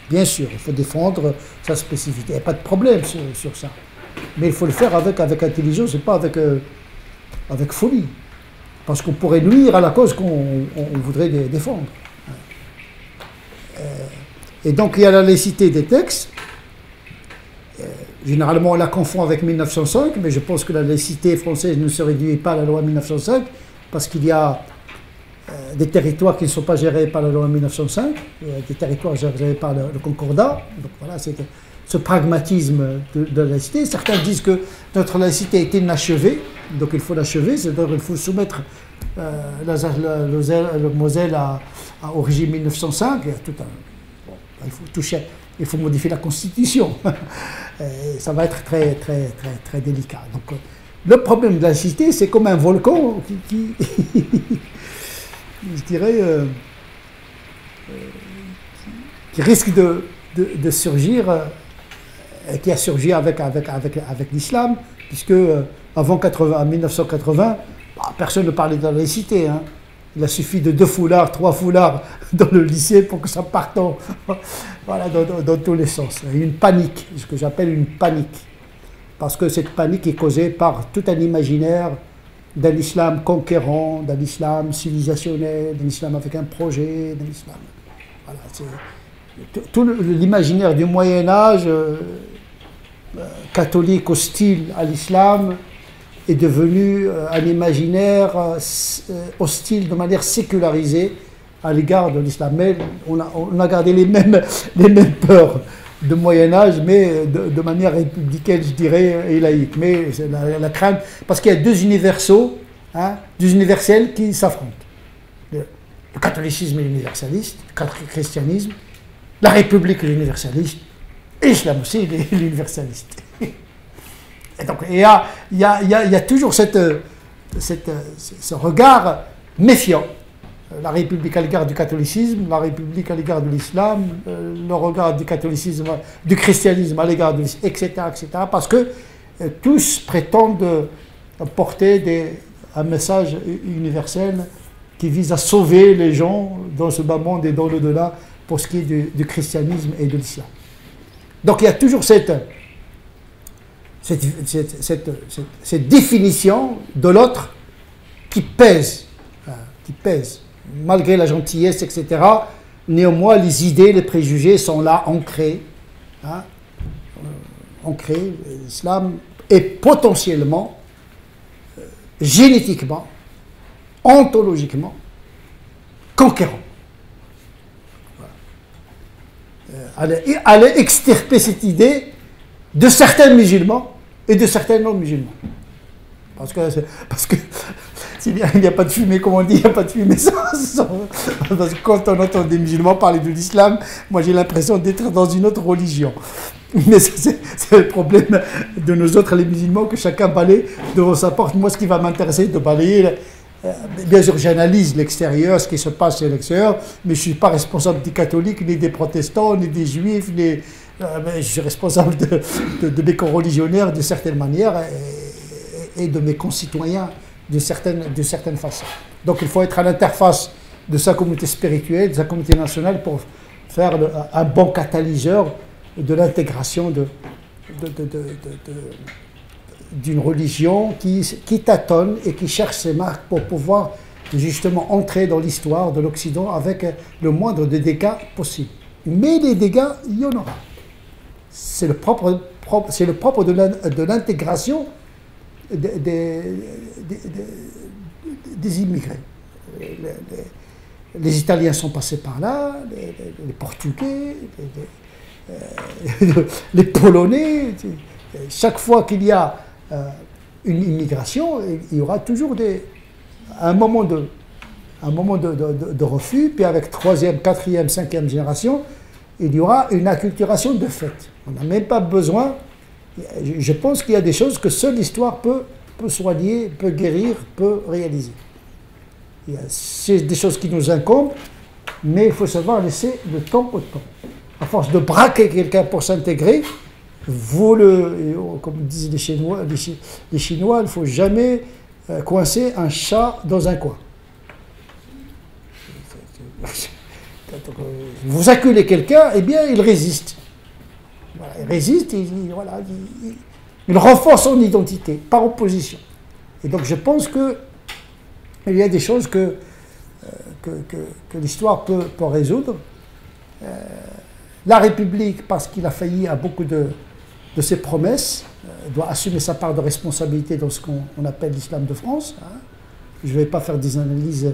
Bien sûr, il faut défendre sa spécificité. Il n'y a pas de problème sur ça. Mais il faut le faire avec intelligence et pas avec folie. Parce qu'on pourrait nuire à la cause qu'on voudrait défendre. Et donc il y a la laïcité des textes. Généralement on la confond avec 1905, mais je pense que la laïcité française ne se réduit pas à la loi 1905, parce qu'il y a des territoires qui ne sont pas gérés par la loi 1905, des territoires gérés par le Concordat. Donc voilà, c'est ce pragmatisme de la laïcité. Certains disent que notre laïcité est inachevée, donc il faut l'achever, c'est-à-dire qu'il faut soumettre le Moselle au régime 1905. Il faut modifier la Constitution. Ça va être très, très, très, très délicat. Donc, le problème de la laïcité, c'est comme un volcan qui je dirais, qui risque de surgir, qui a surgi avec l'islam, puisque avant 1980, personne ne parlait de la laïcité. Hein. Il a suffi de 2 foulards, 3 foulards dans le lycée pour que ça parte dans tous les sens. Il y a une panique, ce que j'appelle une panique. Parce que cette panique est causée par tout un imaginaire d'un islam conquérant, d'un islam civilisationnel, d'un islam avec un projet, d'un islam... Voilà, tout l'imaginaire du Moyen-Âge catholique hostile à l'islam est devenu un imaginaire hostile de manière sécularisée à l'égard de l'islam. Mais on a gardé les mêmes peurs de Moyen-Âge, mais de manière républicaine, je dirais, et laïque. Mais c'est la crainte, parce qu'il y a deux universels qui s'affrontent. Le catholicisme et l'universaliste, le christianisme, la République et l'universaliste, et l'islam aussi et l'universaliste. Et donc il y a toujours ce regard méfiant. La République à l'égard du catholicisme, la République à l'égard de l'islam, le regard du catholicisme, du christianisme à l'égard de l'islam, etc., etc. Parce que tous prétendent porter un message universel qui vise à sauver les gens dans ce bas monde et dans l'au-delà pour ce qui est du christianisme et de l'islam. Donc il y a toujours cette définition de l'autre qui pèse, malgré la gentillesse, etc. Néanmoins, les idées, les préjugés sont là, ancrés. L'islam est potentiellement, génétiquement, ontologiquement, conquérant. Aller extirper cette idée de certains musulmans et de certains non-musulmans. Parce que s'il n'y a pas de fumée, comme on dit, il n'y a pas de fumée parce que quand on entend des musulmans parler de l'islam, moi j'ai l'impression d'être dans une autre religion. Mais c'est le problème de nous autres, les musulmans, que chacun balaye devant sa porte. Moi, ce qui va m'intéresser, de balayer, bien sûr, j'analyse l'extérieur, ce qui se passe à l'extérieur, mais je ne suis pas responsable des catholiques, ni des protestants, ni des juifs, je suis responsable de mes coreligionnaires de certaines manières et de mes concitoyens de certaines façons. Donc il faut être à l'interface de sa communauté spirituelle, de sa communauté nationale pour faire un bon catalyseur de l'intégration d'une religion qui tâtonne et qui cherche ses marques pour pouvoir justement entrer dans l'histoire de l'Occident avec le moindre des dégâts possible. Mais les dégâts, il y en aura. C'est le propre de l'intégration des immigrés. Les Italiens sont passés par là, les Portugais, les Polonais. Chaque fois qu'il y a une immigration, il y aura toujours un moment de refus, puis avec 3e, 4e, 5e génération, il y aura une acculturation de fait. On n'a même pas besoin. Je pense qu'il y a des choses que seule l'histoire peut soigner, peut guérir, peut réaliser. C'est des choses qui nous incombent, mais il faut savoir laisser le temps au temps. À force de braquer quelqu'un pour s'intégrer, comme disent les Chinois, il ne faut jamais coincer un chat dans un coin. Vous acculez quelqu'un, eh bien, il résiste. Voilà, il résiste, il renforce son identité, par opposition. Et donc je pense qu'il y a des choses que l'histoire peut résoudre. La République, parce qu'il a failli à beaucoup de ses promesses, doit assumer sa part de responsabilité dans ce qu'on appelle l'islam de France. Je ne vais pas faire des analyses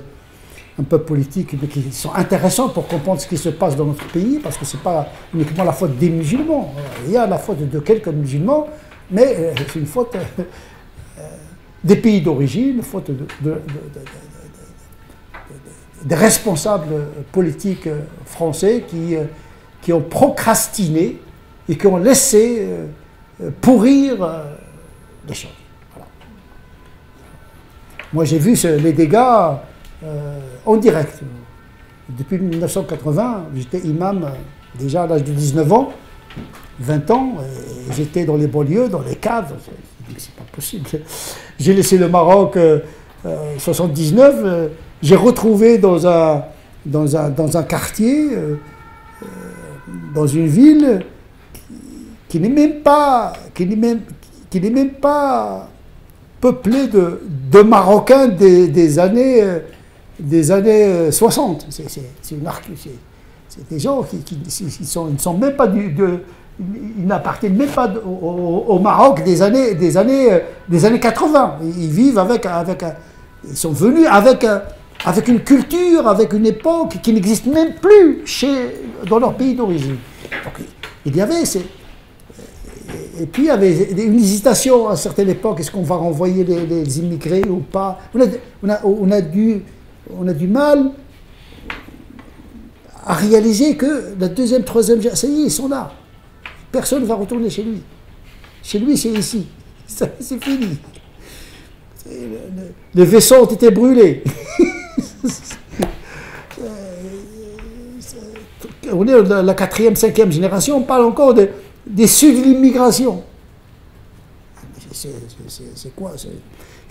un peu politiques, mais qui sont intéressantes pour comprendre ce qui se passe dans notre pays, parce que ce n'est pas uniquement la faute des musulmans. Il y a la faute de quelques musulmans, mais c'est une faute des pays d'origine, faute des responsables politiques français qui ont procrastiné et qui ont laissé pourrir les choses. Voilà. Moi, j'ai vu les dégâts en direct. Depuis 1980, j'étais imam déjà à l'âge de 19 ans, 20 ans, j'étais dans les banlieues, dans les caves. C'est pas possible. J'ai laissé le Maroc en 79, j'ai retrouvé dans un quartier, dans une ville qui n'est même pas peuplée de Marocains des années 60. C'est des gens qui ne sont même pas ils n'appartiennent même pas au Maroc des années 80. Ils vivent ils sont venus avec une culture, avec une époque qui n'existe même plus dans leur pays d'origine. Donc, il y avait et puis il y avait une hésitation à une certaine époque, est-ce qu'on va renvoyer les immigrés ou pas? On a du mal à réaliser que la deuxième, troisième, ça y est, ils sont là. Personne ne va retourner chez lui. Chez lui, c'est ici. C'est fini. Les vaisseaux ont été brûlés. On est la 4e, 5e génération, on parle encore des sud de l'immigration. C'est quoi?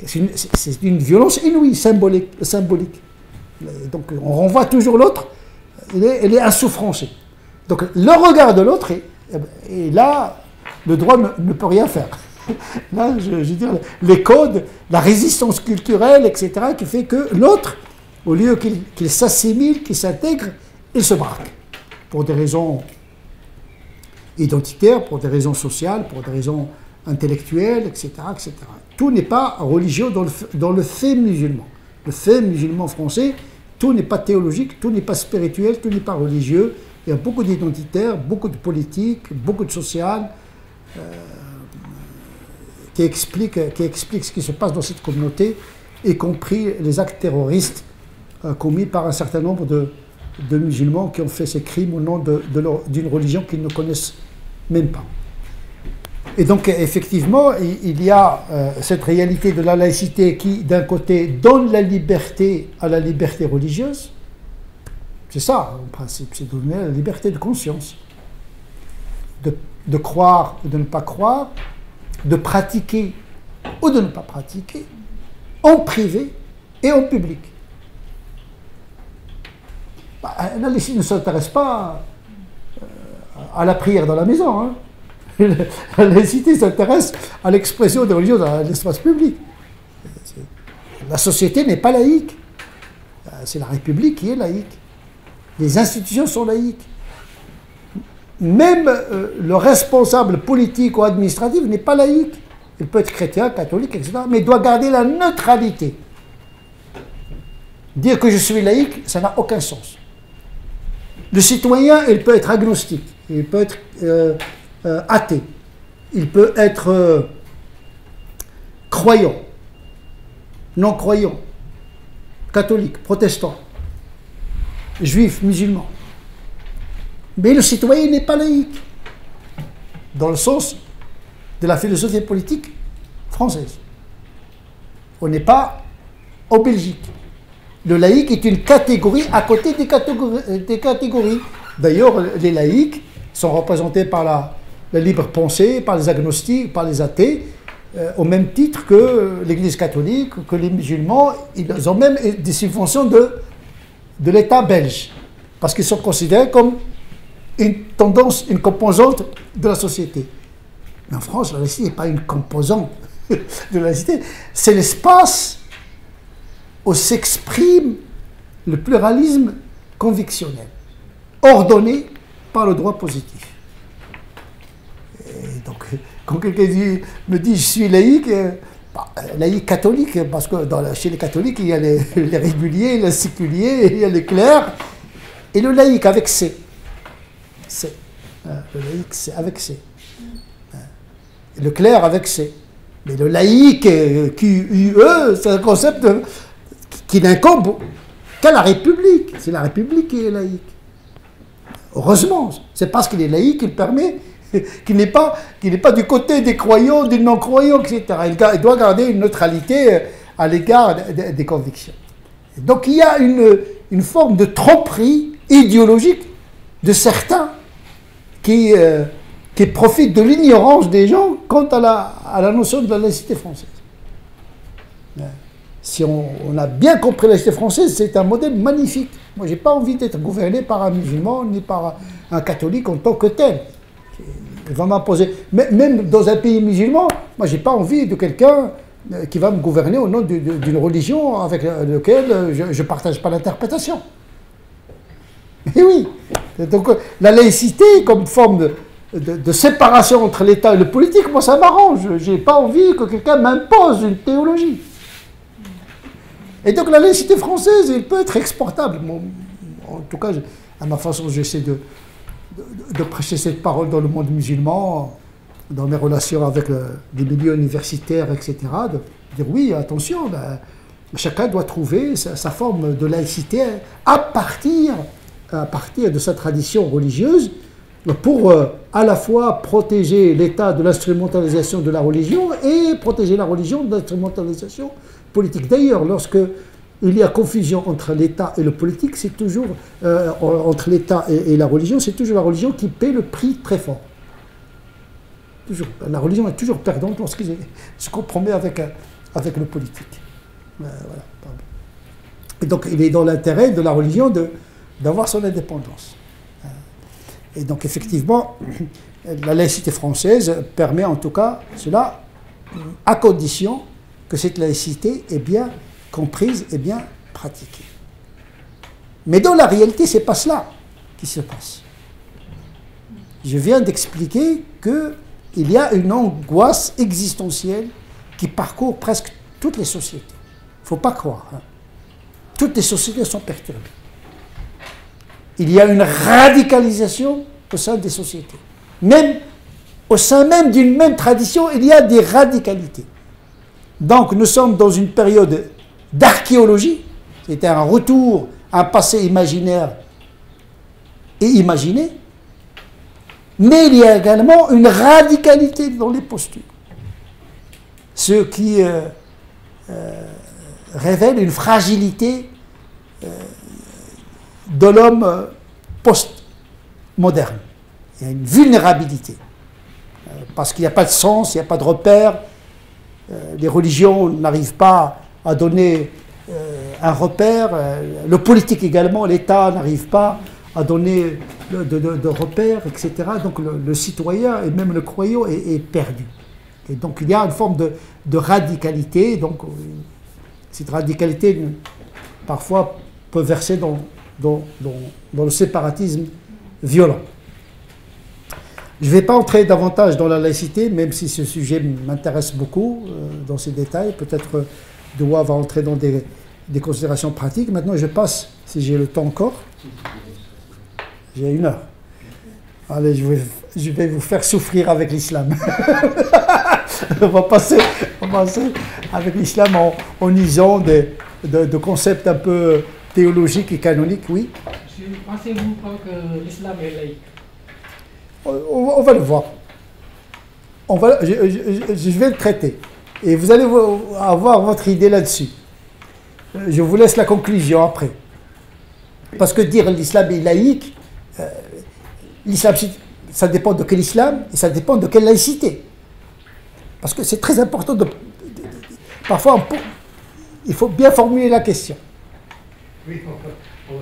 C'est une violence inouïe, symbolique. Donc on renvoie toujours l'autre, il est insouffrancé. Donc le regard de l'autre, et là, le droit ne peut rien faire. Là, je veux dire, les codes, la résistance culturelle, etc., qui fait que l'autre, au lieu qu'il s'assimile, qu'il s'intègre, il se braque. Pour des raisons identitaires, pour des raisons sociales, pour des raisons intellectuelles, etc., etc. Tout n'est pas religieux dans le fait musulman. Le fait musulman français, tout n'est pas théologique, tout n'est pas spirituel, tout n'est pas religieux. Il y a beaucoup d'identitaires, beaucoup de politique, beaucoup de social, qui explique ce qui se passe dans cette communauté, y compris les actes terroristes commis par un certain nombre de musulmans qui ont fait ces crimes au nom d'une religion qu'ils ne connaissent même pas. Et donc, effectivement, il y a cette réalité de la laïcité qui, d'un côté, donne la liberté à la liberté religieuse. C'est ça, en principe, c'est donner la liberté de conscience. De croire ou de ne pas croire, de pratiquer ou de ne pas pratiquer, en privé et en public. La laïcité ne s'intéresse pas à la prière dans la maison. Hein. La laïcité s'intéresse à l'expression des religions dans l'espace public. La société n'est pas laïque. C'est la République qui est laïque. Les institutions sont laïques. Même le responsable politique ou administratif n'est pas laïque. Il peut être chrétien, catholique, etc., mais il doit garder la neutralité. Dire que je suis laïque, ça n'a aucun sens. Le citoyen, il peut être agnostique, il peut être athée, il peut être croyant, non-croyant, catholique, protestant, juif, musulman. Mais le citoyen n'est pas laïque, dans le sens de la philosophie politique française. On n'est pas en Belgique. Le laïc est une catégorie à côté des catégories. D'ailleurs, les laïcs sont représentés par la libre pensée, par les agnostiques, par les athées, au même titre que l'Église catholique, que les musulmans. Ils ont même des subventions de l'État belge, parce qu'ils sont considérés comme une tendance, une composante de la société. Mais en France, la laïcité n'est pas une composante de la laïcité, c'est l'espace où s'exprime le pluralisme convictionnel, ordonné par le droit positif. Et donc, quand quelqu'un me dit « je suis laïque », laïque catholique, parce que chez les catholiques, il y a les réguliers, les séculiers, il y a les clercs, et le laïque avec C. Le laïque, c'est avec C. Et le clerc avec C. Mais le laïque, QUE, c'est un concept qui n'incombe qu'à la République. C'est la République qui est laïque. Heureusement, c'est parce qu'il est laïque qu'il permet qu'il n'est pas du côté des croyants, des non-croyants, etc. Il doit garder une neutralité à l'égard des convictions. Et donc il y a une forme de tromperie idéologique de certains qui profitent de l'ignorance des gens quant à la notion de la laïcité française. Si on a bien compris la laïcité française, c'est un modèle magnifique. Moi, je n'ai pas envie d'être gouverné par un musulman ni par un catholique en tant que tel. Il va m'imposer. Même dans un pays musulman, moi, je n'ai pas envie de quelqu'un qui va me gouverner au nom d'une religion avec laquelle je ne partage pas l'interprétation. Et oui. Donc, la laïcité, comme forme de séparation entre l'État et le politique, moi, ça m'arrange. Je n'ai pas envie que quelqu'un m'impose une théologie. Et donc la laïcité française, elle peut être exportable. En tout cas, à ma façon, j'essaie de prêcher cette parole dans le monde musulman, dans mes relations avec les milieux universitaires, etc. De dire oui, attention, chacun doit trouver sa forme de laïcité à partir de sa tradition religieuse pour à la fois protéger l'État de l'instrumentalisation de la religion et protéger la religion de l'instrumentalisation politique. D'ailleurs, lorsque il y a confusion entre l'État et le politique, c'est toujours, entre l'État et la religion, c'est toujours la religion qui paie le prix très fort. Toujours. La religion est toujours perdante lorsqu'il se compromet avec avec le politique. Voilà, pardon. Et donc il est dans l'intérêt de la religion d'avoir son indépendance. Et donc effectivement, la laïcité française permet en tout cas cela à condition que cette laïcité est bien comprise et bien pratiquée. Mais dans la réalité, ce n'est pas cela qui se passe. Je viens d'expliquer qu'il y a une angoisse existentielle qui parcourt presque toutes les sociétés. Il ne faut pas croire. Hein. Toutes les sociétés sont perturbées. Il y a une radicalisation au sein des sociétés. Même au sein même d'une même tradition, il y a des radicalités. Donc nous sommes dans une période d'archéologie, c'est un retour à un passé imaginaire et imaginé, mais il y a également une radicalité dans les postures. Ce qui révèle une fragilité de l'homme post-moderne. Il y a une vulnérabilité. Parce qu'il n'y a pas de sens, il n'y a pas de repère. Les religions n'arrivent pas à donner un repère. Le politique également, l'État n'arrive pas à donner de repères, etc. Donc le citoyen et même le croyant est perdu. Et donc il y a une forme de radicalité. Donc cette radicalité, parfois, peut verser dans le séparatisme violent. Je ne vais pas entrer davantage dans la laïcité, même si ce sujet m'intéresse beaucoup dans ces détails. Peut-être Doua va entrer dans des considérations pratiques. Maintenant, je passe, si j'ai le temps encore. J'ai 1 heure. Allez, je vais vous faire souffrir avec l'islam. On va passer avec l'islam en lisant de concepts un peu théologiques et canoniques, oui. Pensez-vous pas que l'islam est laïque? On va le voir. Je vais le traiter. Et vous allez avoir votre idée là-dessus. Je vous laisse la conclusion après. Parce que dire l'islam est laïque, l'islam, ça dépend de quel islam et ça dépend de quelle laïcité. Parce que c'est très important parfois, il faut bien formuler la question. Oui, on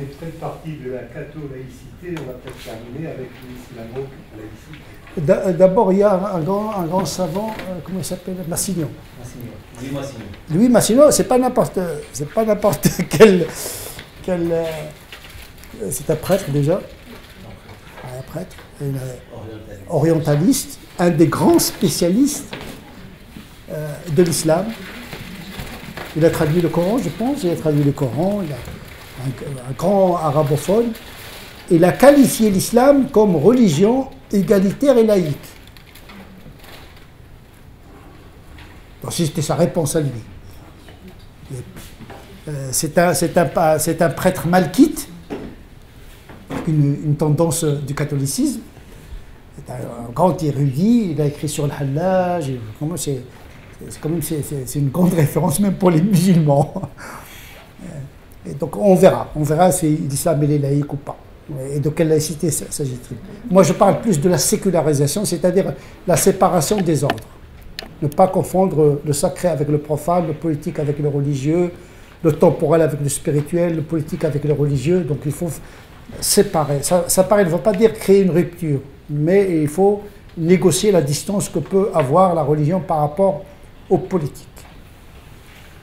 est peut-être parti de la catho-laïcité, on va peut-être terminer avec l'islamo-laïcité. D'abord, il y a un grand savant, comment il s'appelle, Massignon. Louis Massignon. Louis Massignon, c'est pas n'importe quel c'est un prêtre déjà, un prêtre, orientaliste, un des grands spécialistes de l'islam. Il a traduit le Coran, je pense, il a traduit le Coran, il a un grand arabophone. Il a qualifié l'islam comme religion égalitaire et laïque. Donc c'était sa réponse à lui. C'est un prêtre malkite, une tendance du catholicisme. C'est un grand érudit, il a écrit sur le Hallaj, c'est une grande référence même pour les musulmans. Et donc on verra si l'islam est laïque ou pas. Et de quelle laïcité s'agit-il? Moi je parle plus de la sécularisation, c'est-à-dire la séparation des ordres. Ne pas confondre le sacré avec le profane, le politique avec le religieux, le temporel avec le spirituel, le politique avec le religieux. Donc il faut séparer. Ça ne veut pas dire créer une rupture, mais il faut négocier la distance que peut avoir la religion par rapport aux politiques.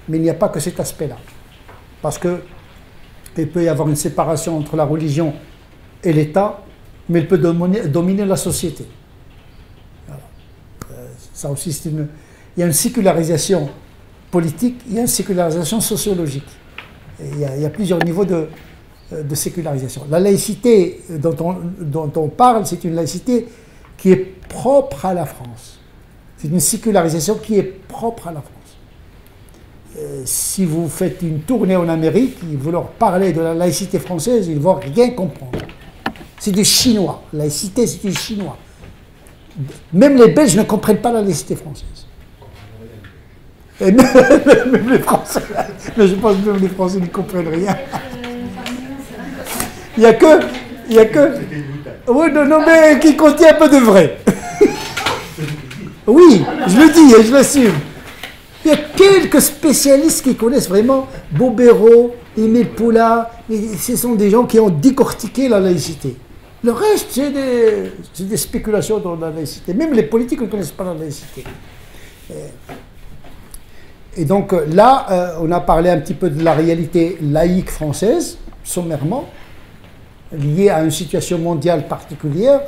Mais il n'y a pas que cet aspect-là. Parce qu'il peut y avoir une séparation entre la religion et l'État, mais il peut dominer la société. Voilà. Ça aussi, il y a une sécularisation politique, il y a une sécularisation sociologique. Et il y a plusieurs niveaux de sécularisation. La laïcité dont on parle, c'est une laïcité qui est propre à la France. C'est une sécularisation qui est propre à la France. Si vous faites une tournée en Amérique, vous leur parlez de la laïcité française, ils ne vont rien comprendre. C'est du chinois. La laïcité, c'est du chinois. Même les Belges ne comprennent pas la laïcité française. Et même les Français. Mais je pense que même les Français ne comprennent rien. Il n'y a que... Oui, non, mais qui contient un peu de vrai. Oui, je le dis et je l'assume. Il y a quelques spécialistes qui connaissent vraiment Bobéro, Émile Poulain, ce sont des gens qui ont décortiqué la laïcité. Le reste, c'est des spéculations dans la laïcité. Même les politiques ne connaissent pas la laïcité. Et donc là, on a parlé un petit peu de la réalité laïque française, sommairement, liée à une situation mondiale particulière,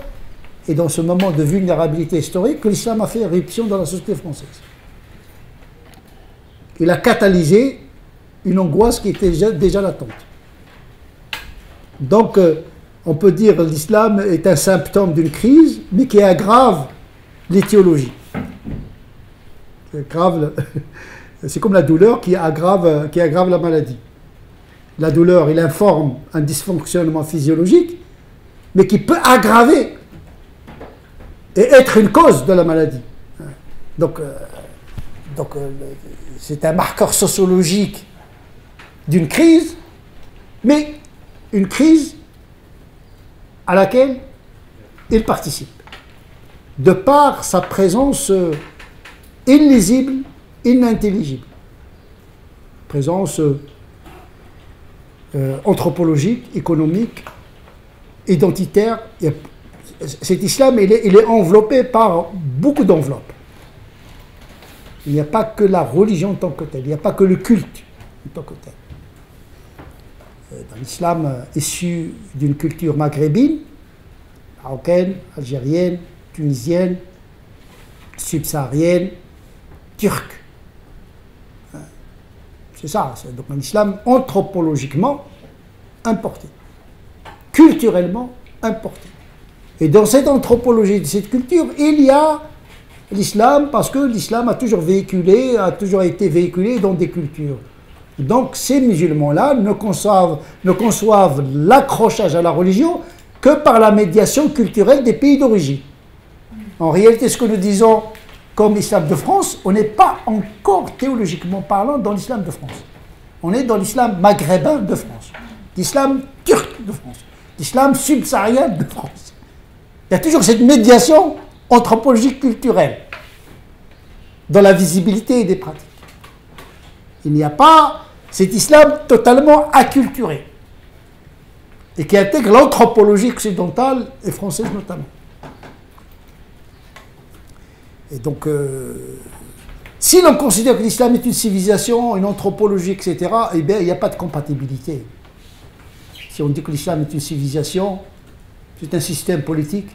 et dans ce moment de vulnérabilité historique, que l'islam a fait éruption dans la société française. Il a catalysé une angoisse qui était déjà latente. Donc, on peut dire que l'islam est un symptôme d'une crise, mais qui aggrave l'étiologie. C'est comme la douleur qui aggrave la maladie. La douleur, il informe un dysfonctionnement physiologique, mais qui peut aggraver et être une cause de la maladie. Donc c'est un marqueur sociologique d'une crise, mais une crise à laquelle il participe, de par sa présence illisible, inintelligible. Présence anthropologique, économique, identitaire. Cet islam, il est enveloppé par beaucoup d'enveloppes. Il n'y a pas que la religion en tant que telle, il n'y a pas que le culte en tant que tel. Dans l'islam issu d'une culture maghrébine, marocaine, algérienne, tunisienne, subsaharienne, turque. C'est ça, c'est donc un islam anthropologiquement importé, culturellement importé. Et dans cette anthropologie de cette culture, il y a l'islam, parce que l'islam a toujours été véhiculé dans des cultures. Donc ces musulmans-là ne conçoivent l'accrochage à la religion que par la médiation culturelle des pays d'origine. En réalité, ce que nous disons comme islam de France, on n'est pas encore théologiquement parlant dans l'islam de France. On est dans l'islam maghrébin de France, l'islam turc de France, l'islam subsaharien de France. Il y a toujours cette médiation anthropologique culturelle dans la visibilité des pratiques. Il n'y a pas cet islam totalement acculturé et qui intègre l'anthropologie occidentale et française notamment. Et donc, si l'on considère que l'islam est une civilisation, une anthropologie, etc., eh bien, il n'y a pas de compatibilité. Si on dit que l'islam est une civilisation, c'est un système politique,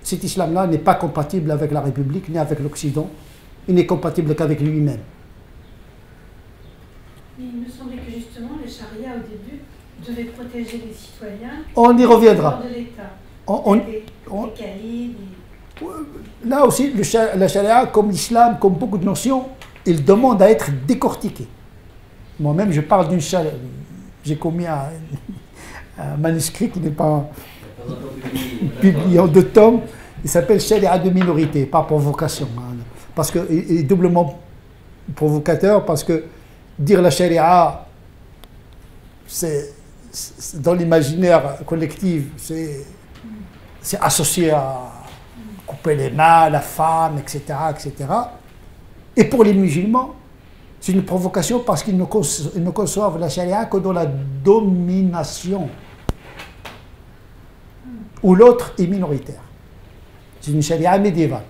cet islam-là n'est pas compatible avec la République, ni avec l'Occident, il n'est compatible qu'avec lui-même. Il me semblait que justement, le charia, au début, devait protéger les citoyens. On y reviendra. De l'État. Des califs, Là aussi, la charia, comme l'islam, comme beaucoup de notions, il demande à être décortiqué. Moi-même, je parle d'une charia. J'ai commis un manuscrit qui n'est pas publié en 2 tomes. Il s'appelle Charia de minorité, pas provocation. Parce qu'il est doublement provocateur, parce que dire la charia, c'est dans l'imaginaire collectif, c'est associé à couper les mains, la femme, etc., etc. Et pour les musulmans, c'est une provocation parce qu'ils ne conçoivent la charia que dans la domination, où l'autre est minoritaire. C'est une charia médiévale.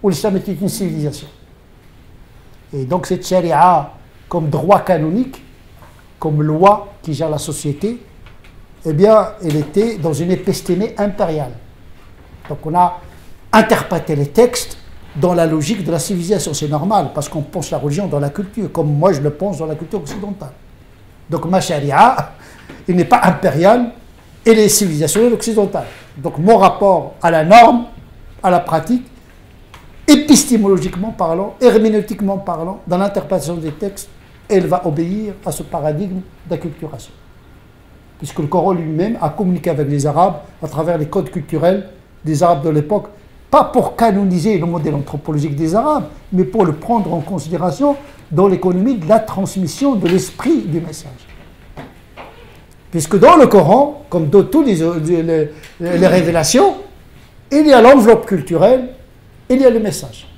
Où l'islam était une civilisation. Et donc cette charia, comme droit canonique, comme loi qui gère la société, eh bien, elle était dans une épistémée impériale. Donc on a interprété les textes dans la logique de la civilisation. C'est normal, parce qu'on pense la religion dans la culture, comme moi je le pense dans la culture occidentale. Donc ma charia, il n'est pas impériale, elle est civilisationnelle occidentale. Donc mon rapport à la norme, à la pratique, épistémologiquement parlant, herméneutiquement parlant, dans l'interprétation des textes, elle va obéir à ce paradigme d'acculturation. Puisque le Coran lui-même a communiqué avec les Arabes à travers les codes culturels des Arabes de l'époque, pas pour canoniser le modèle anthropologique des Arabes, mais pour le prendre en considération dans l'économie de la transmission de l'esprit du message. Puisque dans le Coran, comme dans toutes les révélations, il y a l'enveloppe culturelle, il y a le message.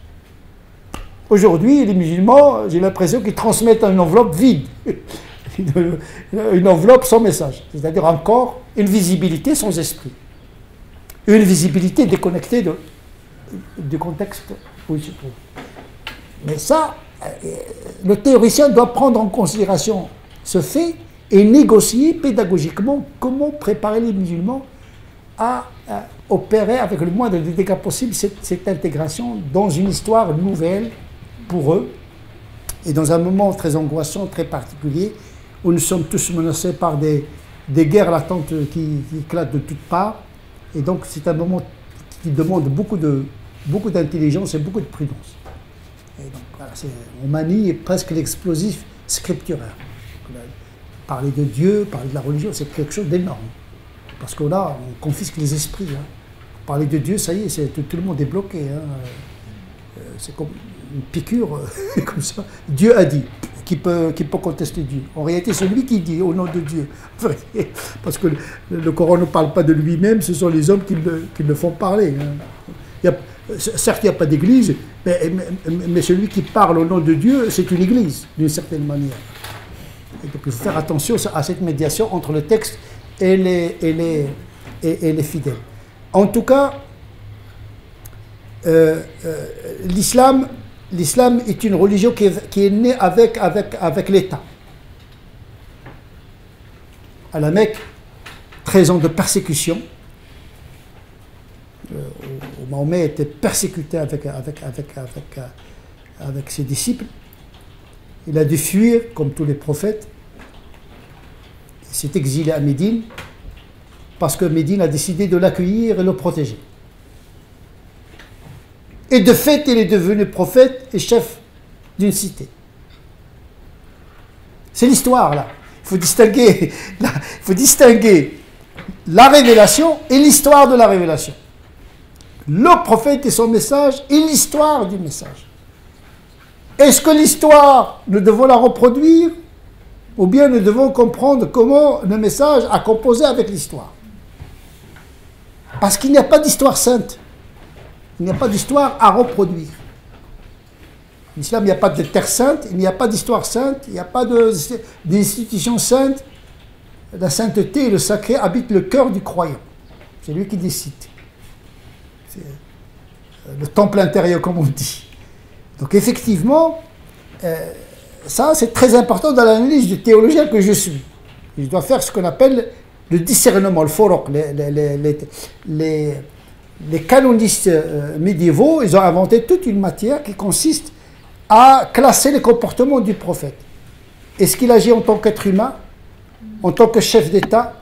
Aujourd'hui, les musulmans, j'ai l'impression qu'ils transmettent une enveloppe vide, une enveloppe sans message, c'est-à-dire encore une visibilité sans esprit, une visibilité déconnectée du contexte où il se trouve. Mais ça, le théoricien doit prendre en considération ce fait et négocier pédagogiquement comment préparer les musulmans à opérer avec le moins de dégâts possible cette intégration dans une histoire nouvelle pour eux et dans un moment très angoissant, très particulier, où nous sommes tous menacés par des guerres latentes qui éclatent de toutes parts. Et donc c'est un moment qui demande beaucoup d'intelligence et beaucoup de prudence. Et donc voilà, on manie presque l'explosif scripturaire. Parler de Dieu, parler de la religion, c'est quelque chose d'énorme. Parce que là, on confisque les esprits. Hein. Parler de Dieu, ça y est, tout le monde est bloqué. Hein. C'est comme une piqûre, comme ça. Dieu a dit. Qui peut contester Dieu? En réalité, c'est lui qui dit au nom de Dieu. Parce que le Coran ne parle pas de lui-même, ce sont les hommes qui le font parler. Hein. Certes, il n'y a pas d'église, mais celui qui parle au nom de Dieu, c'est une église, d'une certaine manière. Et donc il faut faire attention à cette médiation entre le texte et les fidèles. En tout cas, l'islam est une religion qui est née avec l'État. À la Mecque, 13 ans de persécution. Mahomet était persécuté avec ses disciples. Il a dû fuir, comme tous les prophètes. Il s'est exilé à Médine, parce que Médine a décidé de l'accueillir et le protéger. Et de fait, il est devenu prophète et chef d'une cité. C'est l'histoire, là. Il faut distinguer la révélation et l'histoire de la révélation. Le prophète et son message et l'histoire du message. Est-ce que l'histoire, nous devons la reproduire, ou bien nous devons comprendre comment le message a composé avec l'histoire? Parce qu'il n'y a pas d'histoire sainte. Il n'y a pas d'histoire à reproduire. En islam, il n'y a pas de terre sainte, il n'y a pas d'histoire sainte, il n'y a pas d'institution sainte. La sainteté et le sacré habitent le cœur du croyant. C'est lui qui décide. C'est le temple intérieur, comme on dit. Donc effectivement, ça c'est très important dans l'analyse du théologien que je suis. Je dois faire ce qu'on appelle le discernement, le foroq. Les canonistes médiévaux, ils ont inventé toute une matière qui consiste à classer les comportements du prophète. Est-ce qu'il agit en tant qu'être humain, en tant que chef d'État,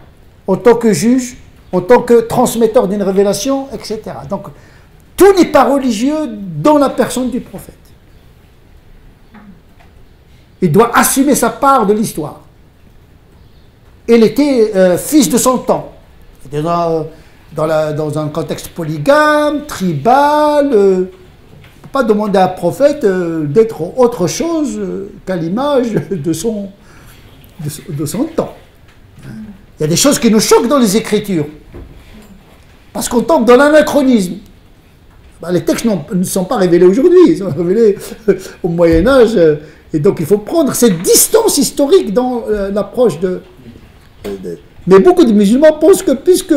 en tant que juge, en tant que transmetteur d'une révélation, etc. Donc, tout n'est pas religieux dans la personne du prophète. Il doit assumer sa part de l'histoire. Il était fils de son temps. Dans un contexte polygame, tribal, on ne peut pas demander à un prophète d'être autre chose qu'à l'image de son temps. Il y a des choses qui nous choquent dans les Écritures, parce qu'on tombe dans l'anachronisme. Les textes ne sont pas révélés aujourd'hui, ils sont révélés au Moyen-Âge, et donc il faut prendre cette distance historique dans l'approche Mais beaucoup de musulmans pensent que puisque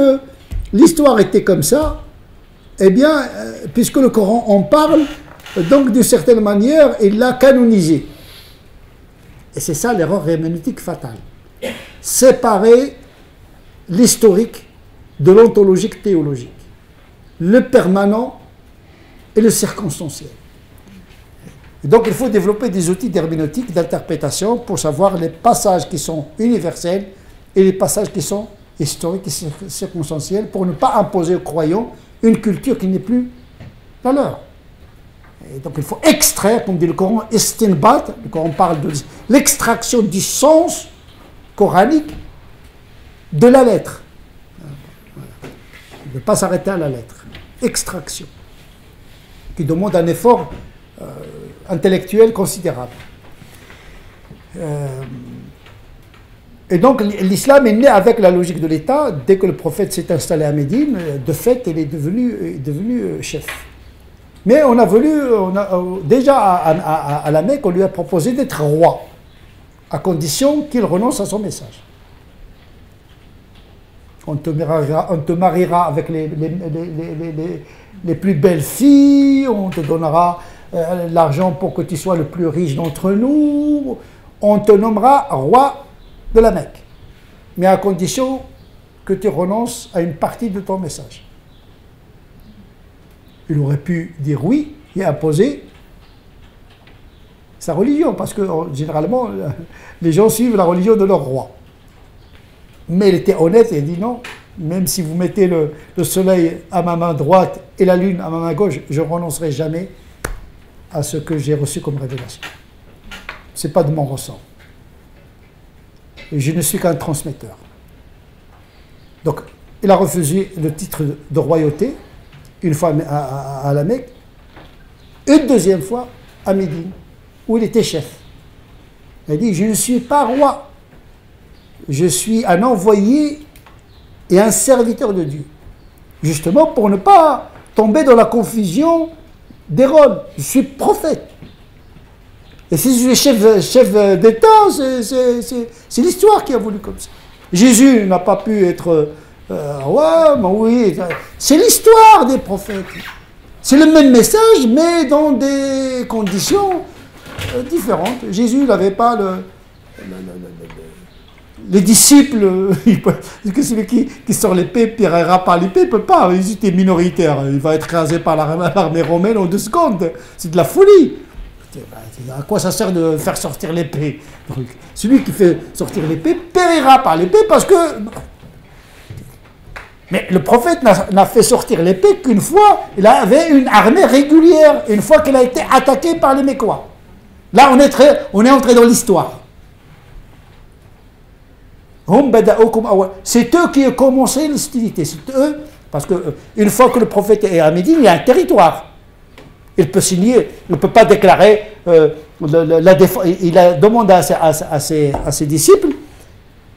l'histoire était comme ça, eh bien, puisque le Coran en parle, donc d'une certaine manière, il l'a canonisé. Et c'est ça l'erreur herméneutique fatale. Séparer l'historique de l'ontologique théologique, le permanent et le circonstanciel. Et donc il faut développer des outils d'herméneutique, d'interprétation, pour savoir les passages qui sont universels et les passages qui sont historiques et circonstanciels, pour ne pas imposer aux croyants une culture qui n'est plus la leur. Et donc il faut extraire, comme dit le Coran, istinbat, le Coran parle de l'extraction du sens coranique de la lettre. Ne pas s'arrêter à la lettre. Extraction. Qui demande un effort intellectuel considérable. Et donc l'islam est né avec la logique de l'État. Dès que le prophète s'est installé à Médine, de fait, il est devenu chef. Mais on a voulu, déjà à la Mecque, on lui a proposé d'être roi, à condition qu'il renonce à son message. On te mariera avec les plus belles filles, on te donnera l'argent pour que tu sois le plus riche d'entre nous, on te nommera roi de la Mecque, mais à condition que tu renonces à une partie de ton message. Il aurait pu dire oui et imposer sa religion, parce que généralement, les gens suivent la religion de leur roi. Mais il était honnête et il dit non, même si vous mettez le soleil à ma main droite et la lune à ma main gauche, je ne renoncerai jamais à ce que j'ai reçu comme révélation. Ce n'est pas de mon ressort. Et je ne suis qu'un transmetteur. Donc, il a refusé le titre de royauté, une fois à la Mecque, une deuxième fois à Médine, où il était chef. Il a dit, je ne suis pas roi, je suis un envoyé et un serviteur de Dieu. Justement pour ne pas tomber dans la confusion des rôles. Je suis prophète. Et si je suis chef d'État, c'est l'histoire qui a voulu comme ça. Jésus n'a pas pu être roi, mais oui, c'est l'histoire des prophètes. C'est le même message, mais dans des conditions différentes. Jésus n'avait pas les disciples, que celui qui sort l'épée périra par l'épée, il ne peut pas, il était minoritaire, il va être écrasé par l'armée romaine en 2 secondes, c'est de la folie. À quoi ça sert de faire sortir l'épée? Celui qui fait sortir l'épée périra par l'épée parce que... Mais le prophète n'a fait sortir l'épée qu'une fois, il avait une armée régulière, une fois qu'il a été attaqué par les Mécois. Là, on est entré dans l'histoire. C'est eux qui ont commencé l'hostilité. C'est eux, parce qu'une fois que le prophète est à Médine, il y a un territoire. Il peut signer, il ne peut pas déclarer la défense. Il a demandé à ses disciples,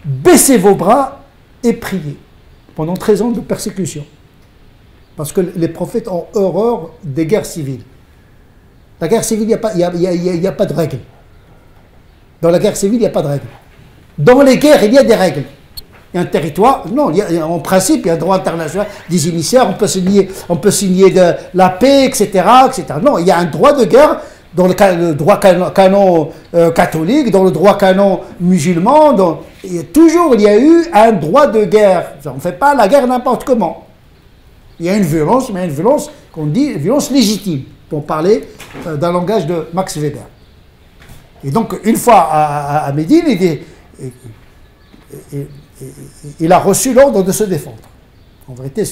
baissez vos bras et priez. Pendant 13 ans de persécution. Parce que les prophètes ont horreur des guerres civiles. La guerre civile, il n'y a pas de règles. Dans la guerre civile, il n'y a pas de règles. Dans les guerres, il y a des règles. Il y a un territoire, non, en principe, il y a un droit international des émissaires, on peut signer de la paix, etc., etc. Non, il y a un droit de guerre dans le droit canon catholique, dans le droit canon musulman, toujours il y a eu un droit de guerre. On ne fait pas la guerre n'importe comment. Il y a une violence, mais une violence qu'on dit violence légitime, pour parler d'un langage de Max Weber. Et donc, une fois à Médine, il a reçu l'ordre de se défendre. En vérité,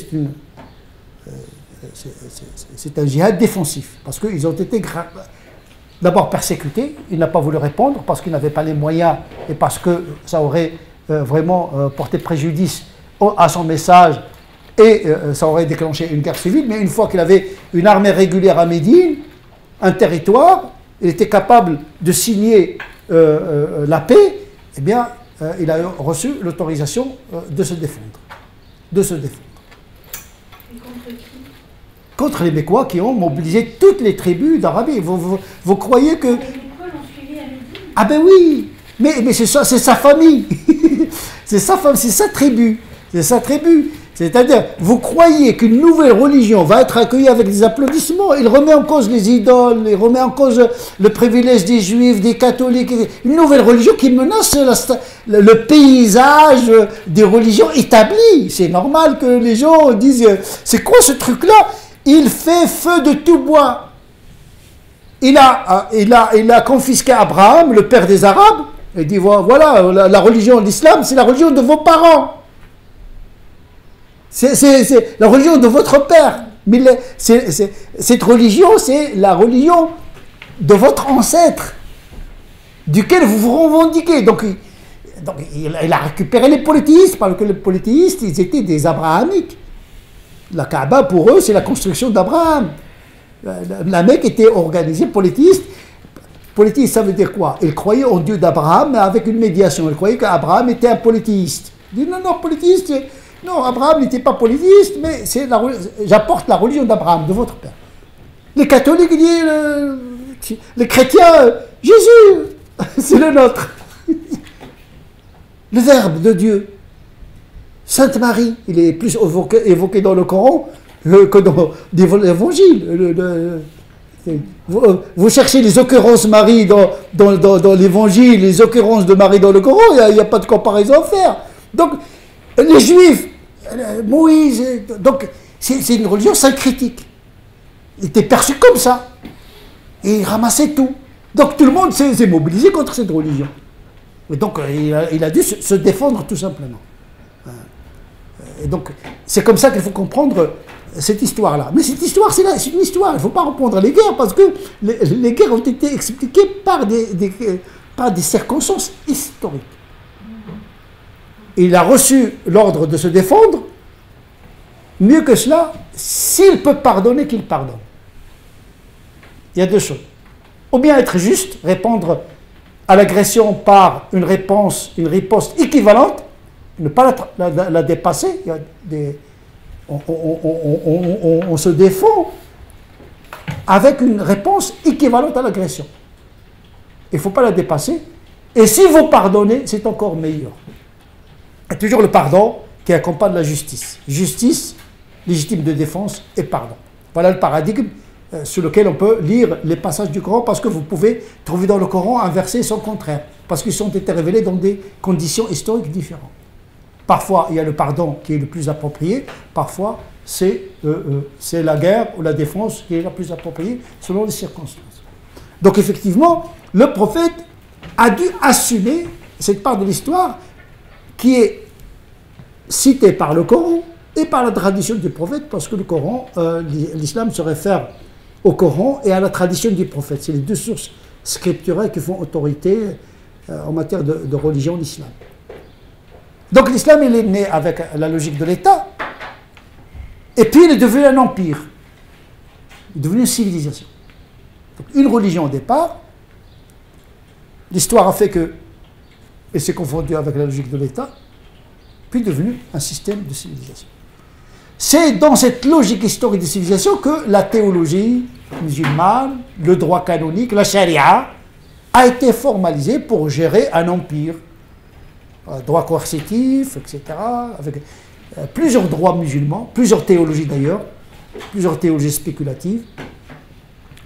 c'est un djihad défensif, parce qu'ils ont été d'abord persécutés, il n'a pas voulu répondre parce qu'il n'avait pas les moyens et parce que ça aurait vraiment porté préjudice à son message et ça aurait déclenché une guerre civile. Mais une fois qu'il avait une armée régulière à Médine, un territoire, il était capable de signer la paix, eh bien, il a reçu l'autorisation de se défendre. Et contre qui? Contre les Mécois qui ont mobilisé toutes les tribus d'Arabie. Vous croyez que... Les Mécois l'ont suivi à Médine? Ah ben oui, mais c'est ça, c'est sa famille. C'est sa famille, c'est sa tribu. C'est sa tribu. C'est-à-dire, vous croyez qu'une nouvelle religion va être accueillie avec des applaudissements? Il remet en cause les idoles, il remet en cause le privilège des juifs, des catholiques. Une nouvelle religion qui menace le paysage des religions établies. C'est normal que les gens disent, c'est quoi ce truc-là? Il fait feu de tout bois. Il a confisqué Abraham, le père des Arabes. Il dit, voilà, la religion de l'islam, c'est la religion de vos parents. C'est la religion de votre père. Mais cette religion, c'est la religion de votre ancêtre, duquel vous vous revendiquez. Donc il a récupéré les polythéistes, parce que les polythéistes, ils étaient des abrahamiques. La Kaaba, pour eux, c'est la construction d'Abraham. La Mecque était organisée polythéiste. Polythéiste, ça veut dire quoi? Ils croyaient au Dieu d'Abraham, mais avec une médiation. Ils croyaient qu'Abraham était un polythéiste. Ils disent non, polythéiste, non, Abraham n'était pas polythéiste, mais j'apporte la religion d'Abraham, de votre père. Les catholiques disent, les chrétiens, Jésus, c'est le nôtre. Le Verbe de Dieu. Sainte Marie, il est plus évoqué dans le Coran que dans l'Évangile. Vous cherchez les occurrences Marie dans l'Évangile, les occurrences de Marie dans le Coran, il n'y a pas de comparaison à faire. Donc, les Juifs, Moïse, donc c'est une religion syncrétique. Il était perçu comme ça. Et il ramassait tout. Donc tout le monde s'est mobilisé contre cette religion. Et donc il a dû se défendre tout simplement. Et donc c'est comme ça qu'il faut comprendre cette histoire-là. Mais cette histoire, c'est une histoire. Il ne faut pas reprendre les guerres parce que les guerres ont été expliquées par des circonstances historiques. Et il a reçu l'ordre de se défendre. Mieux que cela, s'il peut pardonner, qu'il pardonne. Il y a deux choses. Ou bien être juste, répondre à l'agression par une riposte équivalente, ne pas la dépasser. Il y a on se défend avec une réponse équivalente à l'agression. Il ne faut pas la dépasser. Et si vous pardonnez, c'est encore meilleur. Il y a toujours le pardon qui accompagne la justice. Justice, légitime de défense et pardon. Voilà le paradigme sur lequel on peut lire les passages du Coran, parce que vous pouvez trouver dans le Coran un verset son contraire, parce qu'ils ont été révélés dans des conditions historiques différentes. Parfois, il y a le pardon qui est le plus approprié, parfois, c'est la guerre ou la défense qui est la plus appropriée selon les circonstances. Donc, effectivement, le prophète a dû assumer cette part de l'histoire qui est citée par le Coran et par la tradition du prophète, parce que le Coran, l'islam se réfère au Coran et à la tradition du prophète. C'est les deux sources scripturales qui font autorité en matière de religion d'islam. Donc l'islam, il est né avec la logique de l'État, et puis il est devenu un empire. Il est devenu une civilisation. Donc, une religion au départ, l'histoire a fait que, et s'est confondu avec la logique de l'État, puis devenu un système de civilisation. C'est dans cette logique historique de civilisation que la théologie musulmane, le droit canonique, la charia, a été formalisée pour gérer un empire. Droit coercitif, etc., avec plusieurs droits musulmans, plusieurs théologies d'ailleurs, plusieurs théologies spéculatives,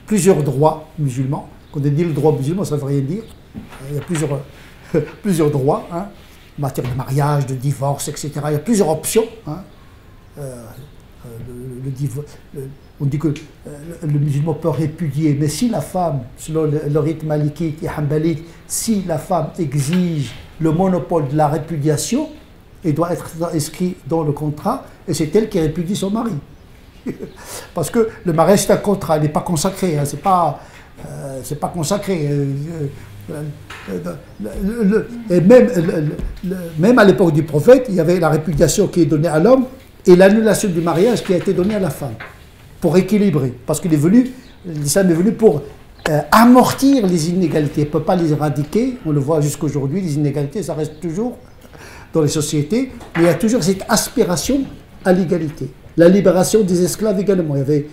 plusieurs droits musulmans. Quand on dit le droit musulman, ça ne veut rien dire. Il y a plusieurs droits, hein, en matière de mariage, de divorce, etc. Il y a plusieurs options. Hein. On dit que le musulman peut répudier, mais si la femme, selon le rythme malikite et hanbalite, si la femme exige le monopole de la répudiation, il doit être inscrit dans le contrat, et c'est elle qui répudie son mari. Parce que le mariage, c'est un contrat, il n'est pas consacré, hein, c'est pas consacré. Et même à l'époque du prophète, il y avait la répudiation qui est donnée à l'homme et l'annulation du mariage qui a été donnée à la femme, pour équilibrer. Parce qu'il est venu, l'islam est venu pour amortir les inégalités. Il ne peut pas les éradiquer, on le voit jusqu'aujourd'hui, les inégalités, ça reste toujours dans les sociétés, mais il y a toujours cette aspiration à l'égalité. La libération des esclaves également. Il y avait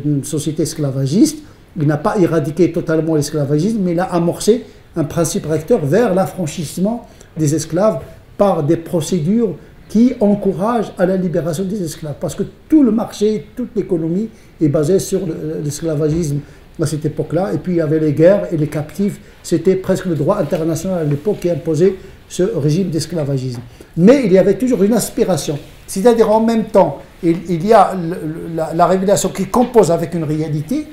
une société esclavagiste, il n'a pas éradiqué totalement l'esclavagisme, mais il a amorcé un principe recteur vers l'affranchissement des esclaves par des procédures qui encouragent à la libération des esclaves. Parce que tout le marché, toute l'économie est basée sur l'esclavagisme à cette époque-là. Et puis il y avait les guerres et les captifs. C'était presque le droit international à l'époque qui imposait ce régime d'esclavagisme. Mais il y avait toujours une aspiration. C'est-à-dire en même temps, il y a la révélation qui compose avec une réalité,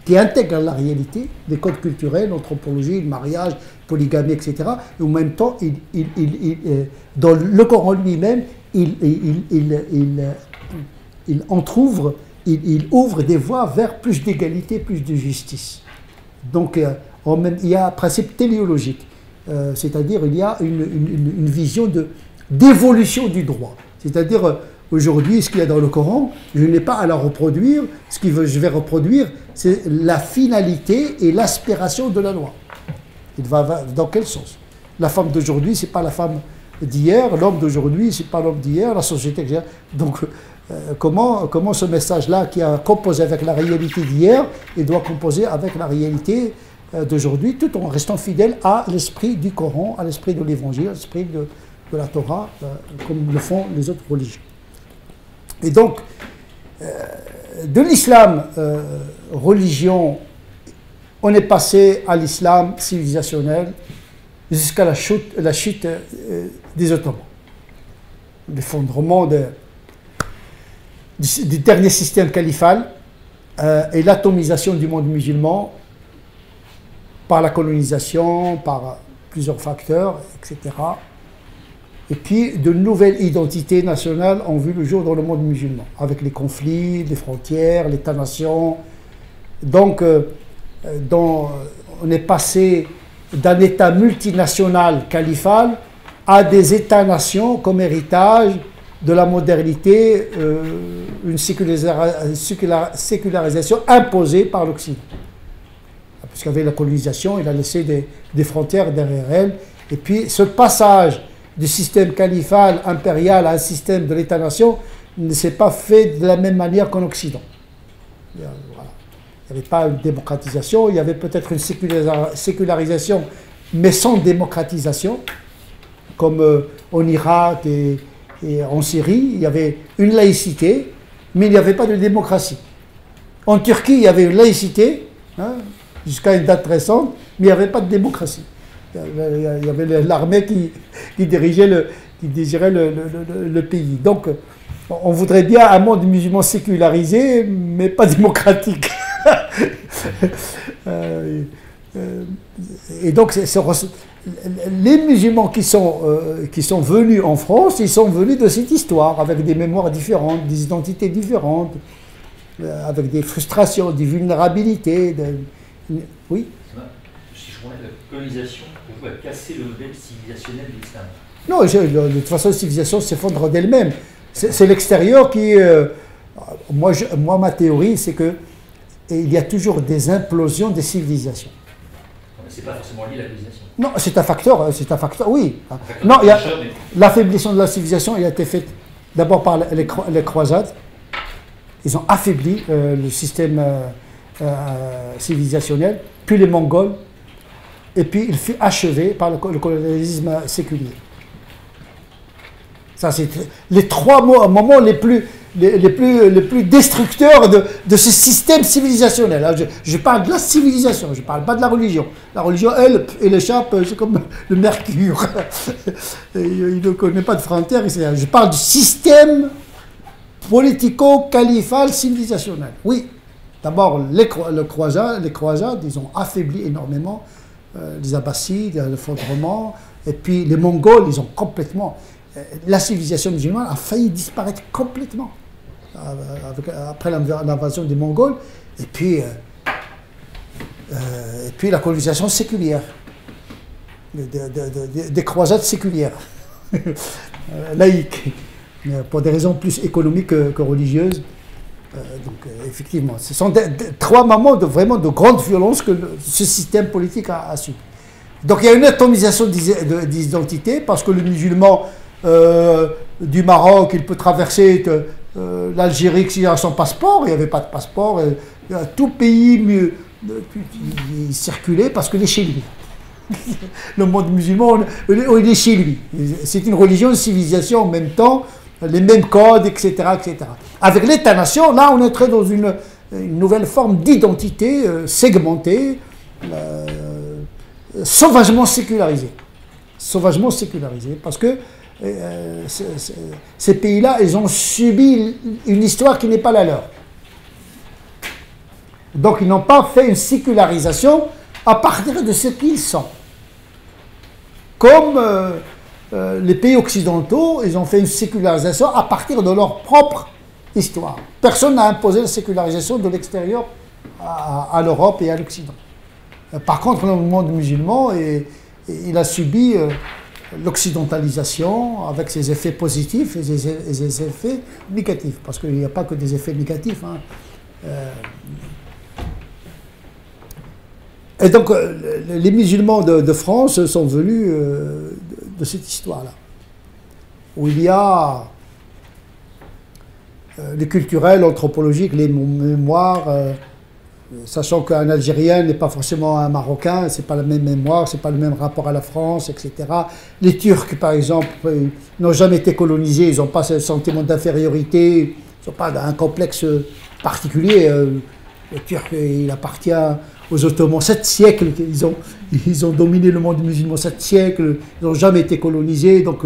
qui intègre la réalité, les codes culturels, l'anthropologie, le mariage, polygamie, etc. Et en même temps, dans le Coran lui-même, il ouvre des voies vers plus d'égalité, plus de justice. Donc, il y a un principe téléologique, c'est-à-dire il y a une vision d'évolution du droit. C'est-à-dire, aujourd'hui, ce qu'il y a dans le Coran, je n'ai pas à la reproduire. Ce que je vais reproduire, c'est la finalité et l'aspiration de la loi. Il va dans quel sens? La femme d'aujourd'hui, ce n'est pas la femme d'hier, l'homme d'aujourd'hui, c'est pas l'homme d'hier, la société que j'ai. Donc, comment ce message-là, qui a composé avec la réalité d'hier, il doit composer avec la réalité d'aujourd'hui, tout en restant fidèle à l'esprit du Coran, à l'esprit de l'Évangile, à l'esprit de la Torah, comme le font les autres religions. Et donc, de l'islam religion, on est passé à l'islam civilisationnel jusqu'à la chute des Ottomans. L'effondrement du dernier système califal et l'atomisation du monde musulman par la colonisation, par plusieurs facteurs, etc. Et puis, de nouvelles identités nationales ont vu le jour dans le monde musulman, avec les conflits, les frontières, l'État-nation. Donc, on est passé d'un État multinational califal à des États-nations comme héritage de la modernité, une sécularisation imposée par l'Occident. Puisqu'avec la colonisation, il a laissé des frontières derrière elle. Et puis, ce passage du système califal impérial à un système de l'État-nation ne s'est pas fait de la même manière qu'en Occident. Voilà. Il n'y avait pas une démocratisation, il y avait peut-être une sécularisation, mais sans démocratisation, comme en Irak et en Syrie, il y avait une laïcité, mais il n'y avait pas de démocratie. En Turquie, il y avait une laïcité, jusqu'à une date récente, mais il n'y avait pas de démocratie. Il y avait l'armée qui désirait le pays. Donc, on voudrait bien un monde musulman sécularisé, mais pas démocratique. Et donc, les musulmans qui sont venus en France, ils sont venus de cette histoire, avec des mémoires différentes, des identités différentes, avec des frustrations, des vulnérabilités. Oui. Si je comprends, la colonisation, on va casser le modèle civilisationnel de l'islam. Non, de toute façon, la civilisation s'effondre d'elle-même. C'est l'extérieur qui... moi, ma théorie, c'est que il y a toujours des implosions des civilisations. C'est pas forcément lié à la colonisation. Non, c'est un facteur, oui. Non, l'affaiblissement de la civilisation, il a été fait d'abord par les croisades. Ils ont affaibli le système civilisationnel, puis les Mongols, et puis il fut achevé par le colonialisme séculier. Ça, c'est les trois moments les plus destructeurs de ce système civilisationnel. Alors, je parle de la civilisation, je ne parle pas de la religion. La religion, elle échappe, c'est comme le mercure. Il ne connaît pas de frontières, etc. Je parle du système politico-califal civilisationnel. Oui, d'abord, les croisades, ils ont affaibli énormément les Abbassides, l'effondrement, et puis les Mongols, ils ont complètement... La civilisation musulmane a failli disparaître complètement après l'invasion des Mongols, et puis la colonisation séculière, des croisades séculières, laïques, pour des raisons plus économiques que religieuses. Donc effectivement, ce sont trois moments vraiment de grande violence que ce système politique a subi. Donc il y a une atomisation d'identité, parce que le musulman du Maroc, il peut traverser l'Algérie s'il a son passeport. Il n'y avait pas de passeport. Tout pays il circulait parce qu'il est chez lui. Le monde musulman, il est chez lui. C'est une religion, une civilisation en même temps, les mêmes codes, etc. etc. Avec l'État-nation, là, on est entré dans une nouvelle forme d'identité segmentée, sauvagement sécularisée. Sauvagement sécularisée, parce que ces pays-là, ils ont subi une histoire qui n'est pas la leur. Donc, ils n'ont pas fait une sécularisation à partir de ce qu'ils sont. Comme les pays occidentaux, ils ont fait une sécularisation à partir de leur propre histoire. Personne n'a imposé la sécularisation de l'extérieur à l'Europe et à l'Occident. Par contre, le monde musulman, il a subi l'occidentalisation avec ses effets positifs et ses effets négatifs, parce qu'il n'y a pas que des effets négatifs. Et donc, les musulmans de France sont venus de cette histoire-là. où il y a le culturel, l'anthropologique, les mémoires, sachant qu'un Algérien n'est pas forcément un Marocain, c'est pas la même mémoire, c'est pas le même rapport à la France, etc. Les Turcs, par exemple, n'ont jamais été colonisés, ils n'ont pas ce sentiment d'infériorité, ils n'ont pas un complexe particulier. Le Turc, il appartient aux Ottomans 7 siècles, ils ont dominé le monde musulman 7 siècles, ils n'ont jamais été colonisés, donc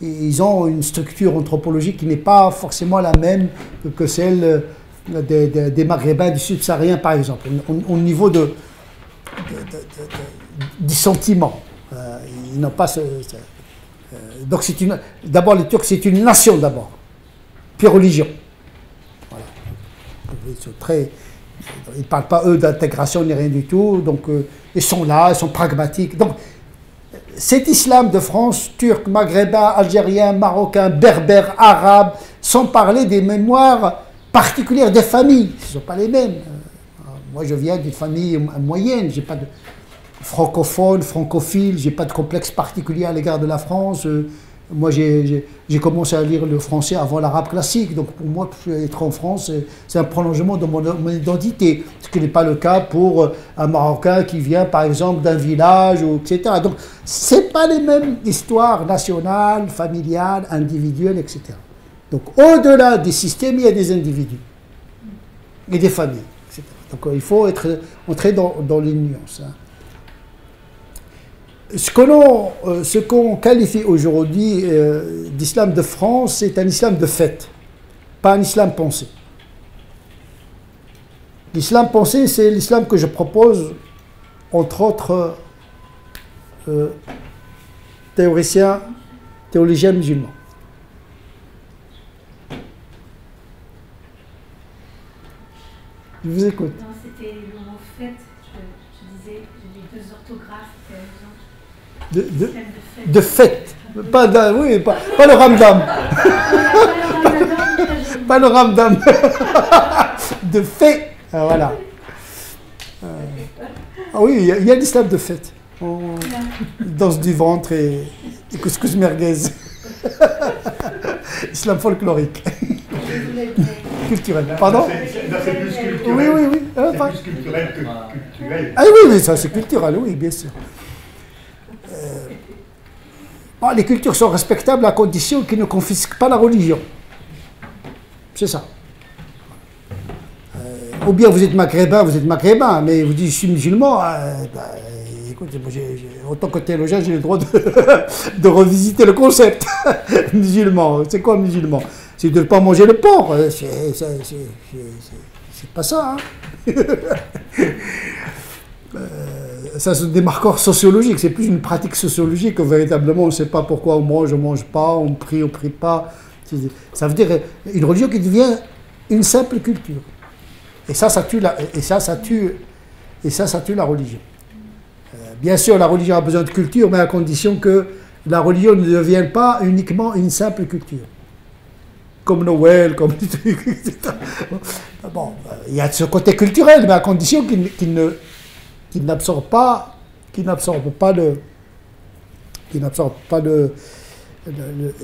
ils ont une structure anthropologique qui n'est pas forcément la même que celle des Maghrébins du subsaharien, par exemple, au niveau du sentiment. Ils n'ont pas donc d'abord, les Turcs, c'est une nation d'abord, puis religion. Voilà. Ils ne parlent pas, eux, d'intégration ni rien du tout, donc ils sont là, ils sont pragmatiques. Donc, cet islam de France, turc, maghrébin, algérien, marocain, berbère, arabe, sans parler des mémoires particulières des familles, ce ne sont pas les mêmes. Moi, je viens d'une famille moyenne, je n'ai pas de francophone, francophile, je n'ai pas de complexe particulier à l'égard de la France. Moi, j'ai commencé à lire le français avant l'arabe classique, donc pour moi, être en France, c'est un prolongement de mon identité, ce qui n'est pas le cas pour un Marocain qui vient, par exemple, d'un village, etc. Donc, ce n'est pas les mêmes histoires nationales, familiales, individuelles, etc. Donc, au-delà des systèmes, il y a des individus et des familles, etc. Donc, il faut entrer dans les nuances. Hein. Ce qu'on qualifie aujourd'hui d'islam de France, c'est un islam de fait, pas un islam pensé. L'islam pensé, c'est l'islam que je propose, entre autres théoriciens, théologiens musulmans. Je vous écoute. Non, c'était le mot fait, je disais, j'ai 2 orthographes, de fait. Pas le ramdam. Pas le ramdam. De fait. Voilà. Ah oui, il y a l'islam de fait. On danse du ventre et couscous merguez. Islam folklorique. Culturel. Pardon? C'est plus culturel. Oui. C'est plus culturel que culturel. Ah oui, mais ça c'est culturel, oui, bien sûr. Les cultures sont respectables à condition qu'ils ne confisquent pas la religion. C'est ça. Ou bien vous êtes maghrébin, mais vous dites je suis musulman. Écoutez, en tant que théologien, j'ai le droit de revisiter le concept. Musulman, c'est quoi musulman? C'est de ne pas manger le porc. C'est pas ça. Hein. Ça, c'est des marqueurs sociologiques, c'est plus une pratique sociologique que véritablement on ne sait pas pourquoi on ne mange pas, on prie pas. Ça veut dire une religion qui devient une simple culture. Et ça tue la religion. Bien sûr, la religion a besoin de culture, mais à condition que la religion ne devienne pas uniquement une simple culture. Comme Noël, comme des trucs, etc. Bon, il y a ce côté culturel, mais à condition qu'il n'absorbe pas le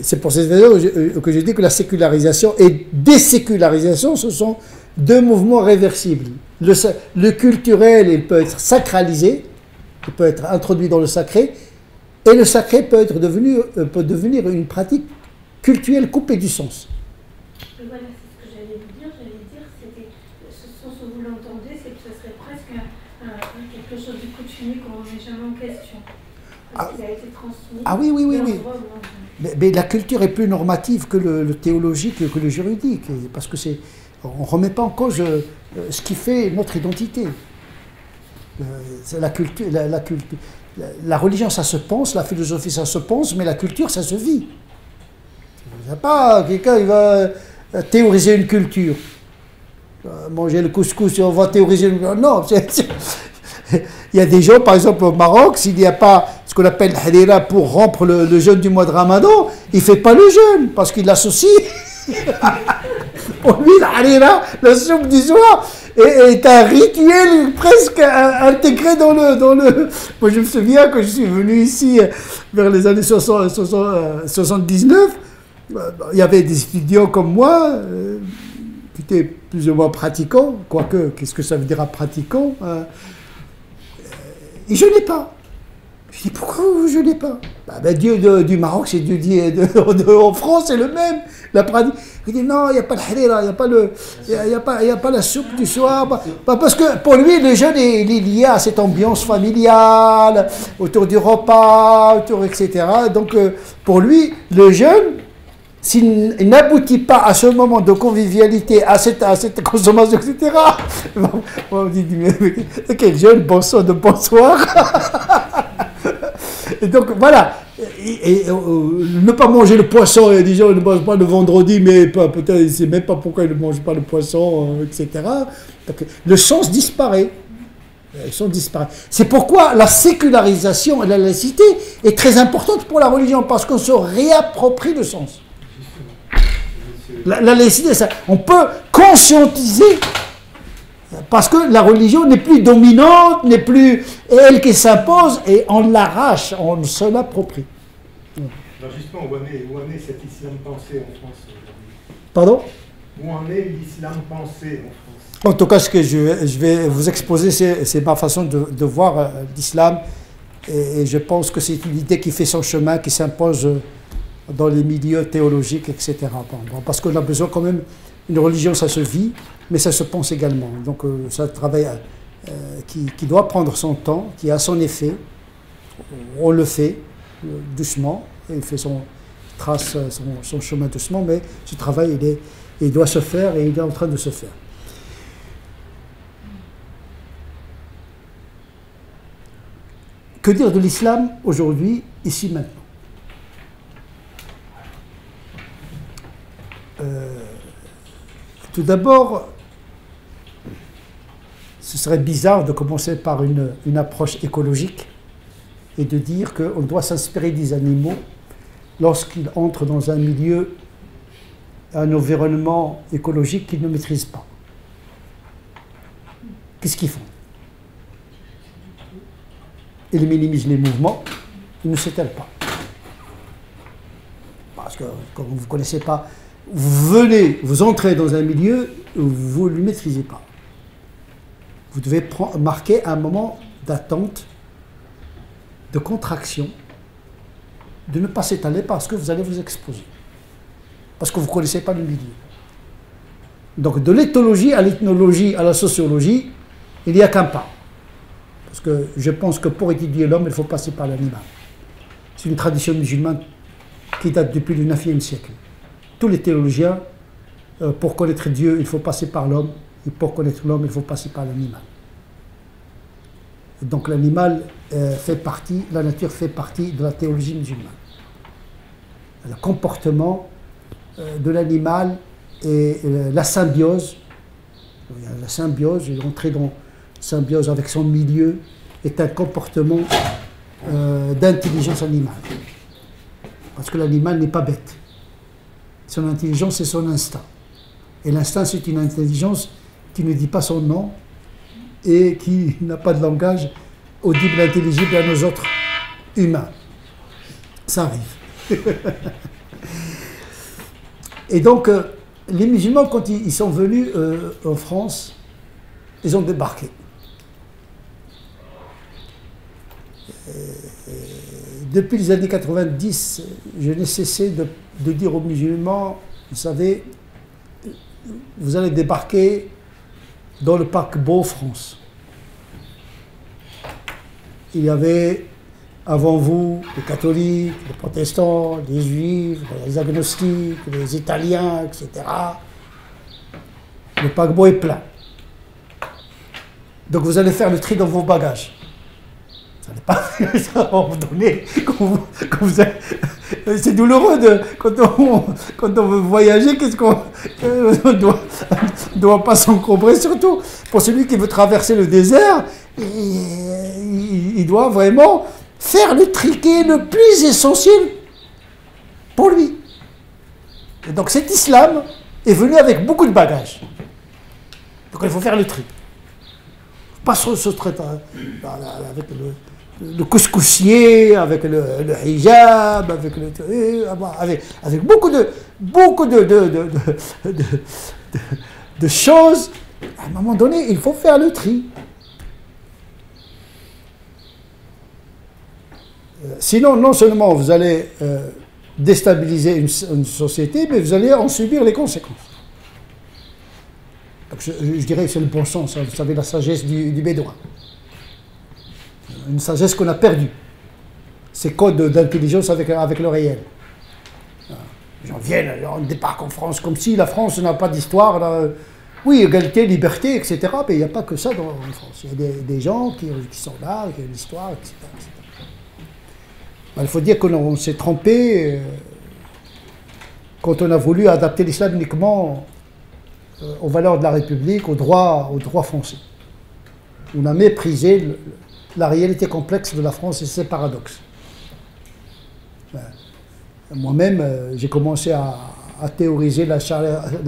c'est pour cette raison que je dis que la sécularisation et désécularisation, ce sont 2 mouvements réversibles. Le culturel, il peut être sacralisé, il peut être introduit dans le sacré, et le sacré peut devenir une pratique cultuelle coupée du sens. Voilà, c'est ce que j'allais vous dire. Vous l'entendez, c'est que ce serait presque quelque chose de coutumier qu'on ne remet jamais en question. Parce qu'il a été transmis. Ah oui. Mais la culture est plus normative que le théologique, que le juridique, parce que on ne remet pas en cause ce qui fait notre identité. C'est la culture, la religion, ça se pense, la philosophie, ça se pense, mais la culture, ça se vit. Il n'y a pas quelqu'un qui va théoriser une culture. Manger le couscous, on va théoriser une culture. Non, il y a des gens, par exemple au Maroc, s'il n'y a pas ce qu'on appelle l'harira pour rompre le jeûne du mois de Ramadan, il ne fait pas le jeûne, parce qu'il l'associe. Pour lui, l'harira, la soupe du soir, est un rituel presque intégré dans le... Moi, je me souviens quand je suis venu ici vers les années 79, il y avait des étudiants comme moi, qui étaient plus ou moins pratiquants, quoique, qu'est-ce que ça veut dire à pratiquant, ils ne jeûnaient pas. Je dis, pourquoi vous ne jeûnez pas? Dieu du Maroc, c'est Dieu en France, c'est le même. La pratique. Il dit, non, il n'y a pas le harira, il n'y a pas la soupe du soir. Parce que pour lui, le jeûne est lié à cette ambiance familiale, autour du repas, etc. Donc, pour lui, le jeûne, s'il n'aboutit pas à ce moment de convivialité, à cette consommation, etc., on dit, mais quel jeûne, bon sang de bonsoir. Et donc voilà, ne pas manger le poisson, il y a des gens qui ne mangent pas le vendredi, mais peut-être ils ne savent même pas pourquoi ils ne mangent pas le poisson, etc. Donc, le sens disparaît. C'est pourquoi la sécularisation et la laïcité est très importante pour la religion, parce qu'on se réapproprie le sens. La laïcité, ça, on peut conscientiser. Parce que la religion n'est plus dominante, n'est plus elle qui s'impose, et on l'arrache, on se l'approprie. Alors justement, où en est cet islam pensé en France aujourd'hui? Pardon? Où en est l'islam pensé en France? En tout cas, ce que je vais vous exposer, c'est ma façon de voir l'islam, et je pense que c'est une idée qui fait son chemin, qui s'impose dans les milieux théologiques, etc. Parce qu'on a besoin quand même, une religion, ça se vit, mais ça se pense également. Donc c'est un travail qui doit prendre son temps, qui a son effet. On le fait doucement, il fait trace son chemin doucement, mais ce travail, il doit se faire et il est en train de se faire. Que dire de l'islam aujourd'hui, ici, maintenant? Tout d'abord, ce serait bizarre de commencer par une approche écologique et de dire qu'on doit s'inspirer des animaux lorsqu'ils entrent dans un milieu, un environnement écologique qu'ils ne maîtrisent pas. Qu'est-ce qu'ils font? Ils minimisent les mouvements, ils ne s'étalent pas. Parce que, comme vous ne connaissez pas, vous entrez dans un milieu où vous ne le maîtrisez pas. Vous devez marquer un moment d'attente, de contraction, de ne pas s'étaler parce que vous allez vous exposer. Parce que vous ne connaissez pas le milieu. Donc de l'éthologie à l'ethnologie, à la sociologie, il n'y a qu'un pas. Parce que je pense que pour étudier l'homme, il faut passer par l'animal. C'est une tradition musulmane qui date depuis le 9e siècle. Tous les théologiens, pour connaître Dieu, il faut passer par l'homme, et pour connaître l'homme, il faut passer par l'animal. Donc l'animal fait partie, la nature fait partie de la théologie musulmane. Le comportement de l'animal et la symbiose, l'entrée dans symbiose avec son milieu, est un comportement d'intelligence animale. Parce que l'animal n'est pas bête. Son intelligence, c'est son instinct. Et l'instinct, c'est une intelligence qui ne dit pas son nom et qui n'a pas de langage audible, intelligible à nos autres humains. Ça arrive. Et donc, les musulmans, quand ils sont venus en France, ils ont débarqué. Depuis les années 90, je n'ai cessé de dire aux musulmans, vous savez, vous allez débarquer dans le paquebot France. Il y avait avant vous les catholiques, les protestants, les juifs, les agnostiques, les italiens, etc. Le paquebot est plein. Donc vous allez faire le tri dans vos bagages. Ça n'est pas ça va vous donner. C'est douloureux quand on veut voyager, qu'est-ce qu'on ne doit pas s'encombrer, surtout pour celui qui veut traverser le désert, il doit vraiment faire le tri qui est le plus essentiel pour lui. Et donc cet islam est venu avec beaucoup de bagages. Donc il faut faire le tri. Pas se traiter avec le couscoussier, avec le hijab, avec beaucoup de choses. À un moment donné, il faut faire le tri. Sinon, non seulement vous allez déstabiliser une société, mais vous allez en subir les conséquences. Donc je dirais que c'est le bon sens, hein, vous savez, la sagesse du bédouin. Une sagesse qu'on a perdue. Ces codes d'intelligence avec le réel. Les gens viennent, on débarque en France comme si la France n'a pas d'histoire. Oui, égalité, liberté, etc. Mais il n'y a pas que ça en France. Il y a des gens qui sont là, qui ont une histoire, etc. Il faut dire qu'on s'est trompé quand on a voulu adapter l'islam uniquement aux valeurs de la République, au droit français. On a méprisé la réalité complexe de la France et ses paradoxes. Moi-même, j'ai commencé à théoriser la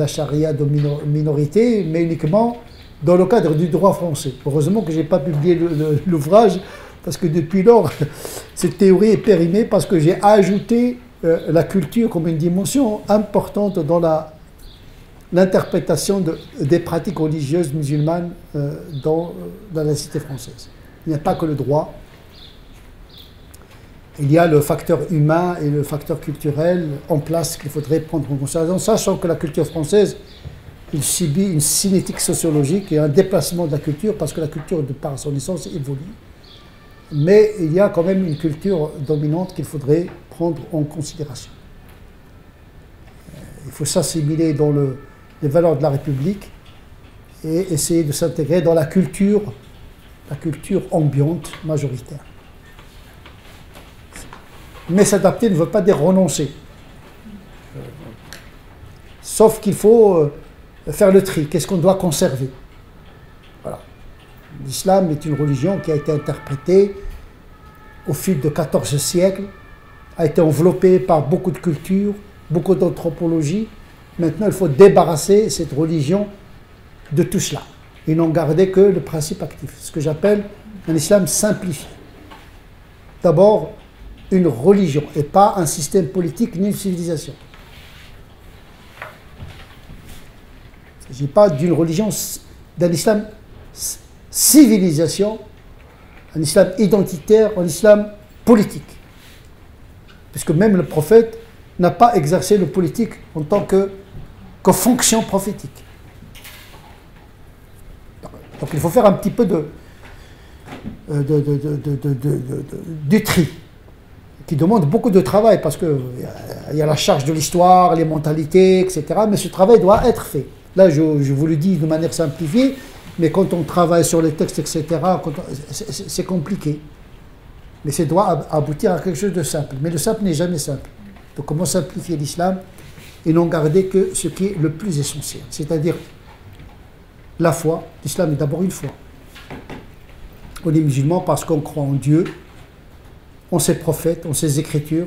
charia de minorité, mais uniquement dans le cadre du droit français. Heureusement que je n'ai pas publié l'ouvrage, parce que depuis lors, cette théorie est périmée, parce que j'ai ajouté la culture comme une dimension importante dans l'interprétation des pratiques religieuses musulmanes dans la cité française. Il n'y a pas que le droit. Il y a le facteur humain et le facteur culturel en place qu'il faudrait prendre en considération, sachant que la culture française, il subit une cinétique sociologique et un déplacement de la culture, parce que la culture, de par son essence, évolue. Mais il y a quand même une culture dominante qu'il faudrait prendre en considération. Il faut s'assimiler dans les valeurs de la République et essayer de s'intégrer dans la culture ambiante majoritaire. Mais s'adapter ne veut pas dire renoncer. Sauf qu'il faut faire le tri. Qu'est-ce qu'on doit conserver? Voilà. L'islam est une religion qui a été interprétée au fil de 14 siècles, a été enveloppée par beaucoup de cultures, beaucoup d'anthropologie. Maintenant, il faut débarrasser cette religion de tout cela et n'en garder que le principe actif. Ce que j'appelle un islam simplifié. D'abord, une religion et pas un système politique ni une civilisation. Il ne s'agit pas d'une religion, d'un islam civilisation, un islam identitaire, un islam politique. Puisque même le prophète n'a pas exercé le politique en tant que fonction prophétique. Donc il faut faire un petit peu du tri, qui demande beaucoup de travail, parce qu'il y a la charge de l'histoire, les mentalités, etc. Mais ce travail doit être fait. Là, je vous le dis de manière simplifiée, mais quand on travaille sur les textes, etc., c'est compliqué. Mais ça doit aboutir à quelque chose de simple. Mais le simple n'est jamais simple. Donc comment simplifier l'islam et n'en garder que ce qui est le plus essentiel, c'est-à-dire la foi. L'islam est d'abord une foi. On est musulman parce qu'on croit en Dieu, en ses prophètes, en ses écritures,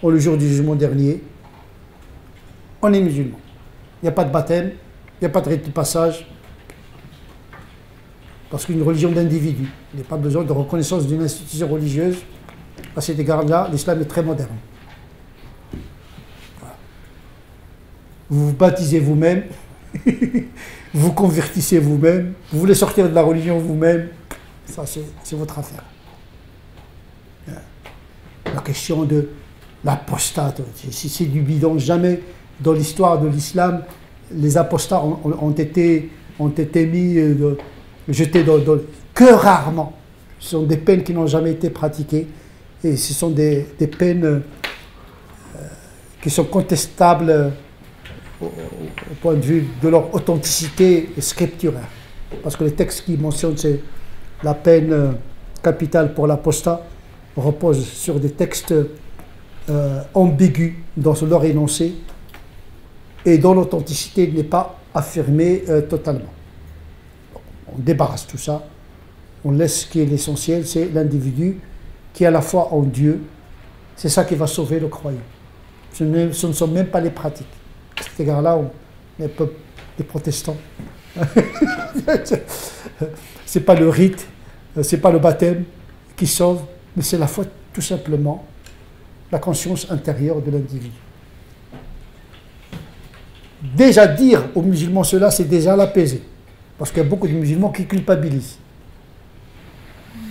en le jour du jugement dernier. On est musulman. Il n'y a pas de baptême, il n'y a pas de rite de passage, parce qu'une religion d'individu, il n'y a pas besoin de reconnaissance d'une institution religieuse. À cet égard-là, l'islam est très moderne. Voilà. Vous vous baptisez vous-même, vous convertissez vous-même, vous voulez sortir de la religion vous-même, ça c'est votre affaire. La question de l'apostate, c'est du bidon. Jamais dans l'histoire de l'islam, les apostats ont été mis, jetés que rarement. Ce sont des peines qui n'ont jamais été pratiquées, et ce sont des peines qui sont contestables au point de vue de leur authenticité scripturaire. Parce que les textes qui mentionnent la peine capitale pour l'apostat reposent sur des textes ambigus dans leur énoncé, et dont l'authenticité n'est pas affirmée totalement. On débarrasse tout ça, on laisse ce qui est l'essentiel, c'est l'individu qui a la foi en Dieu. C'est ça qui va sauver le croyant. Ce ne sont même pas les pratiques. À cet égard-là, on est des protestants. C'est pas le rite, c'est pas le baptême qui sauve, mais c'est la foi tout simplement, la conscience intérieure de l'individu. Déjà dire aux musulmans cela, c'est déjà l'apaiser. Parce qu'il y a beaucoup de musulmans qui culpabilisent.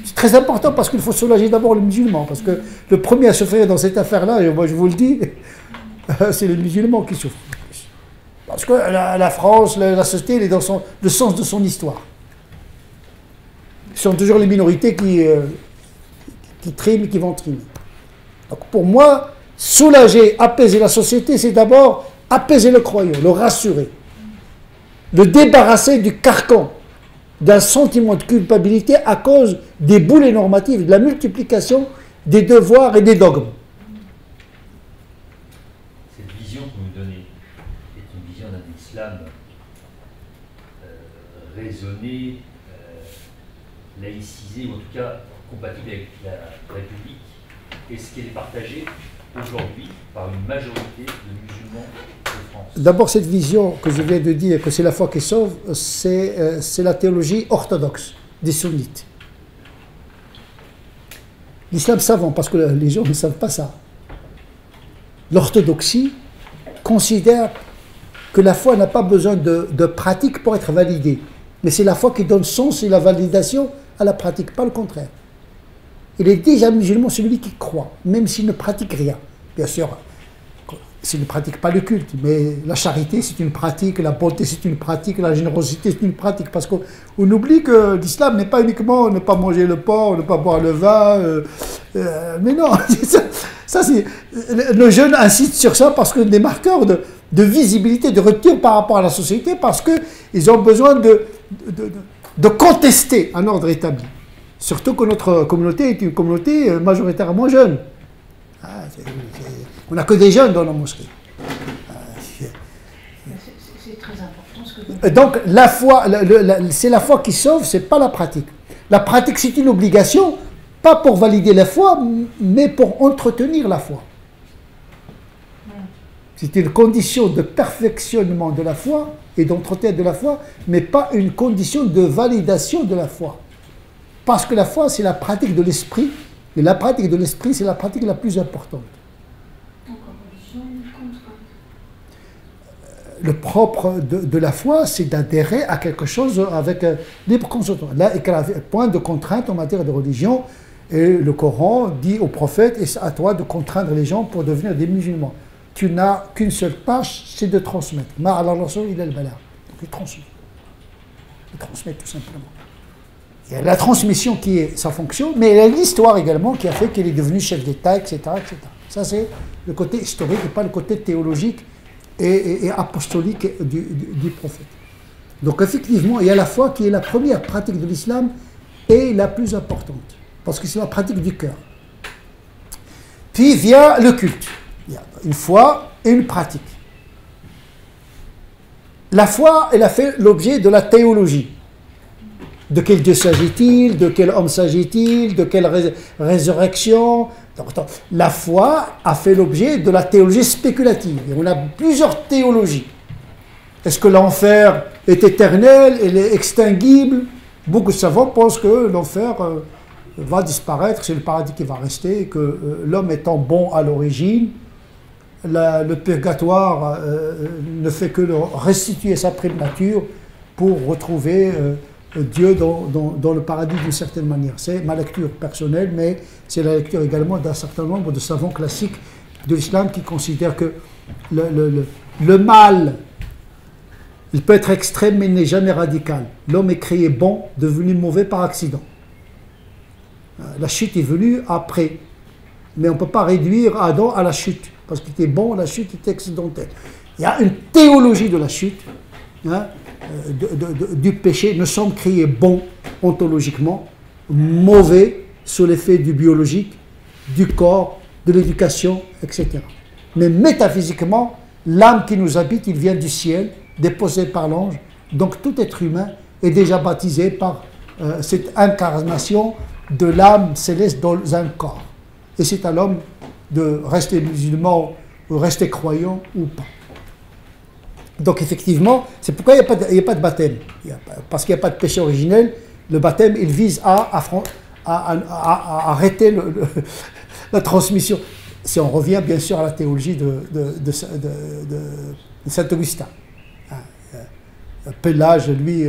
C'est très important parce qu'il faut soulager d'abord les musulmans. Parce que le premier à souffrir dans cette affaire-là, et moi je vous le dis, c'est les musulmans qui souffrent. Parce que la France, la société, elle est dans le sens de son histoire. Ce sont toujours les minorités qui triment et qui vont trimer. Donc pour moi, soulager, apaiser la société, c'est d'abord apaiser le croyant, le rassurer, le débarrasser du carcan d'un sentiment de culpabilité à cause des boulets normatifs, de la multiplication des devoirs et des dogmes. Cette vision que vous nous donnez est une vision d'un islam raisonné, laïcisé, ou en tout cas compatible avec la République. Est-ce qu'elle est partagée aujourd'hui par une majorité de musulmans de France? D'abord, cette vision que je viens de dire, que c'est la foi qui sauve, c'est la théologie orthodoxe des sunnites. L'islam savant, parce que les gens ne savent pas ça. L'orthodoxie considère que la foi n'a pas besoin de pratique pour être validée. Mais c'est la foi qui donne sens et la validation à la pratique, pas le contraire. Il est déjà musulman celui qui croit, même s'il ne pratique rien. Bien sûr, s'il ne pratique pas le culte, mais la charité c'est une pratique, la bonté c'est une pratique, la générosité c'est une pratique, parce qu'on oublie que l'islam n'est pas uniquement ne pas manger le porc, ne pas boire le vin, mais non, ça c'est, le jeune insiste sur ça parce que des marqueurs de visibilité, de rupture par rapport à la société, parce qu'ils ont besoin de contester un ordre établi. Surtout que notre communauté est une communauté majoritairement jeune. On n'a que des jeunes dans nos mosquées. C'est très important ce que vous dites. Donc la foi, c'est la foi qui sauve, c'est pas la pratique. La pratique c'est une obligation, pas pour valider la foi, mais pour entretenir la foi. C'est une condition de perfectionnement de la foi et d'entretien de la foi, mais pas une condition de validation de la foi. Parce que la foi, c'est la pratique de l'esprit, et la pratique de l'esprit, c'est la pratique la plus importante. Le propre de la foi, c'est d'adhérer à quelque chose avec libre consentement. Là, il y a un point de contrainte en matière de religion, et le Coran dit au prophète, et c'est à toi de contraindre les gens pour devenir des musulmans. Tu n'as qu'une seule tâche, c'est de transmettre. Ma'ala rasul ila al-bala. Donc il transmet. Il transmet tout simplement. Il y a la transmission qui est sa fonction, mais il y a l'histoire également qui a fait qu'il est devenu chef d'État, etc., etc. Ça, c'est le côté historique et pas le côté théologique et apostolique du prophète. Donc, effectivement, il y a la foi qui est la première pratique de l'islam et la plus importante, parce que c'est la pratique du cœur. Puis vient le culte. Il y a une foi et une pratique. La foi, elle a fait l'objet de la théologie. De quel Dieu s'agit-il? De quel homme s'agit-il? De quelle résurrection? Donc, la foi a fait l'objet de la théologie spéculative. Et on a plusieurs théologies. Est-ce que l'enfer est éternel? Il est extinguible? Beaucoup de savants pensent que l'enfer va disparaître, c'est le paradis qui va rester, et que l'homme étant bon à l'origine, le purgatoire ne fait que restituer sa prime nature pour retrouver Dieu dans le paradis d'une certaine manière. C'est ma lecture personnelle, mais c'est la lecture également d'un certain nombre de savants classiques de l'islam qui considèrent que le mal, il peut être extrême mais il n'est jamais radical. L'homme est créé bon, devenu mauvais par accident. La chute est venue après, mais on ne peut pas réduire Adam à la chute, parce qu'il était bon, la chute était accidentelle. Il y a une théologie de la chute, du péché. Nous sommes créés bons ontologiquement, mauvais sous l'effet du biologique, du corps, de l'éducation, etc. Mais métaphysiquement, l'âme qui nous habite, il vient du ciel, déposé par l'ange. Donc tout être humain est déjà baptisé par cette incarnation de l'âme céleste dans un corps. Et c'est à l'homme de rester musulman ou rester croyant ou pas. Donc effectivement, c'est pourquoi il n'y a pas de baptême. Parce qu'il n'y a pas de péché originel, le baptême, il vise à à arrêter la transmission. Si on revient bien sûr à la théologie de Saint Augustin. Pélage, lui,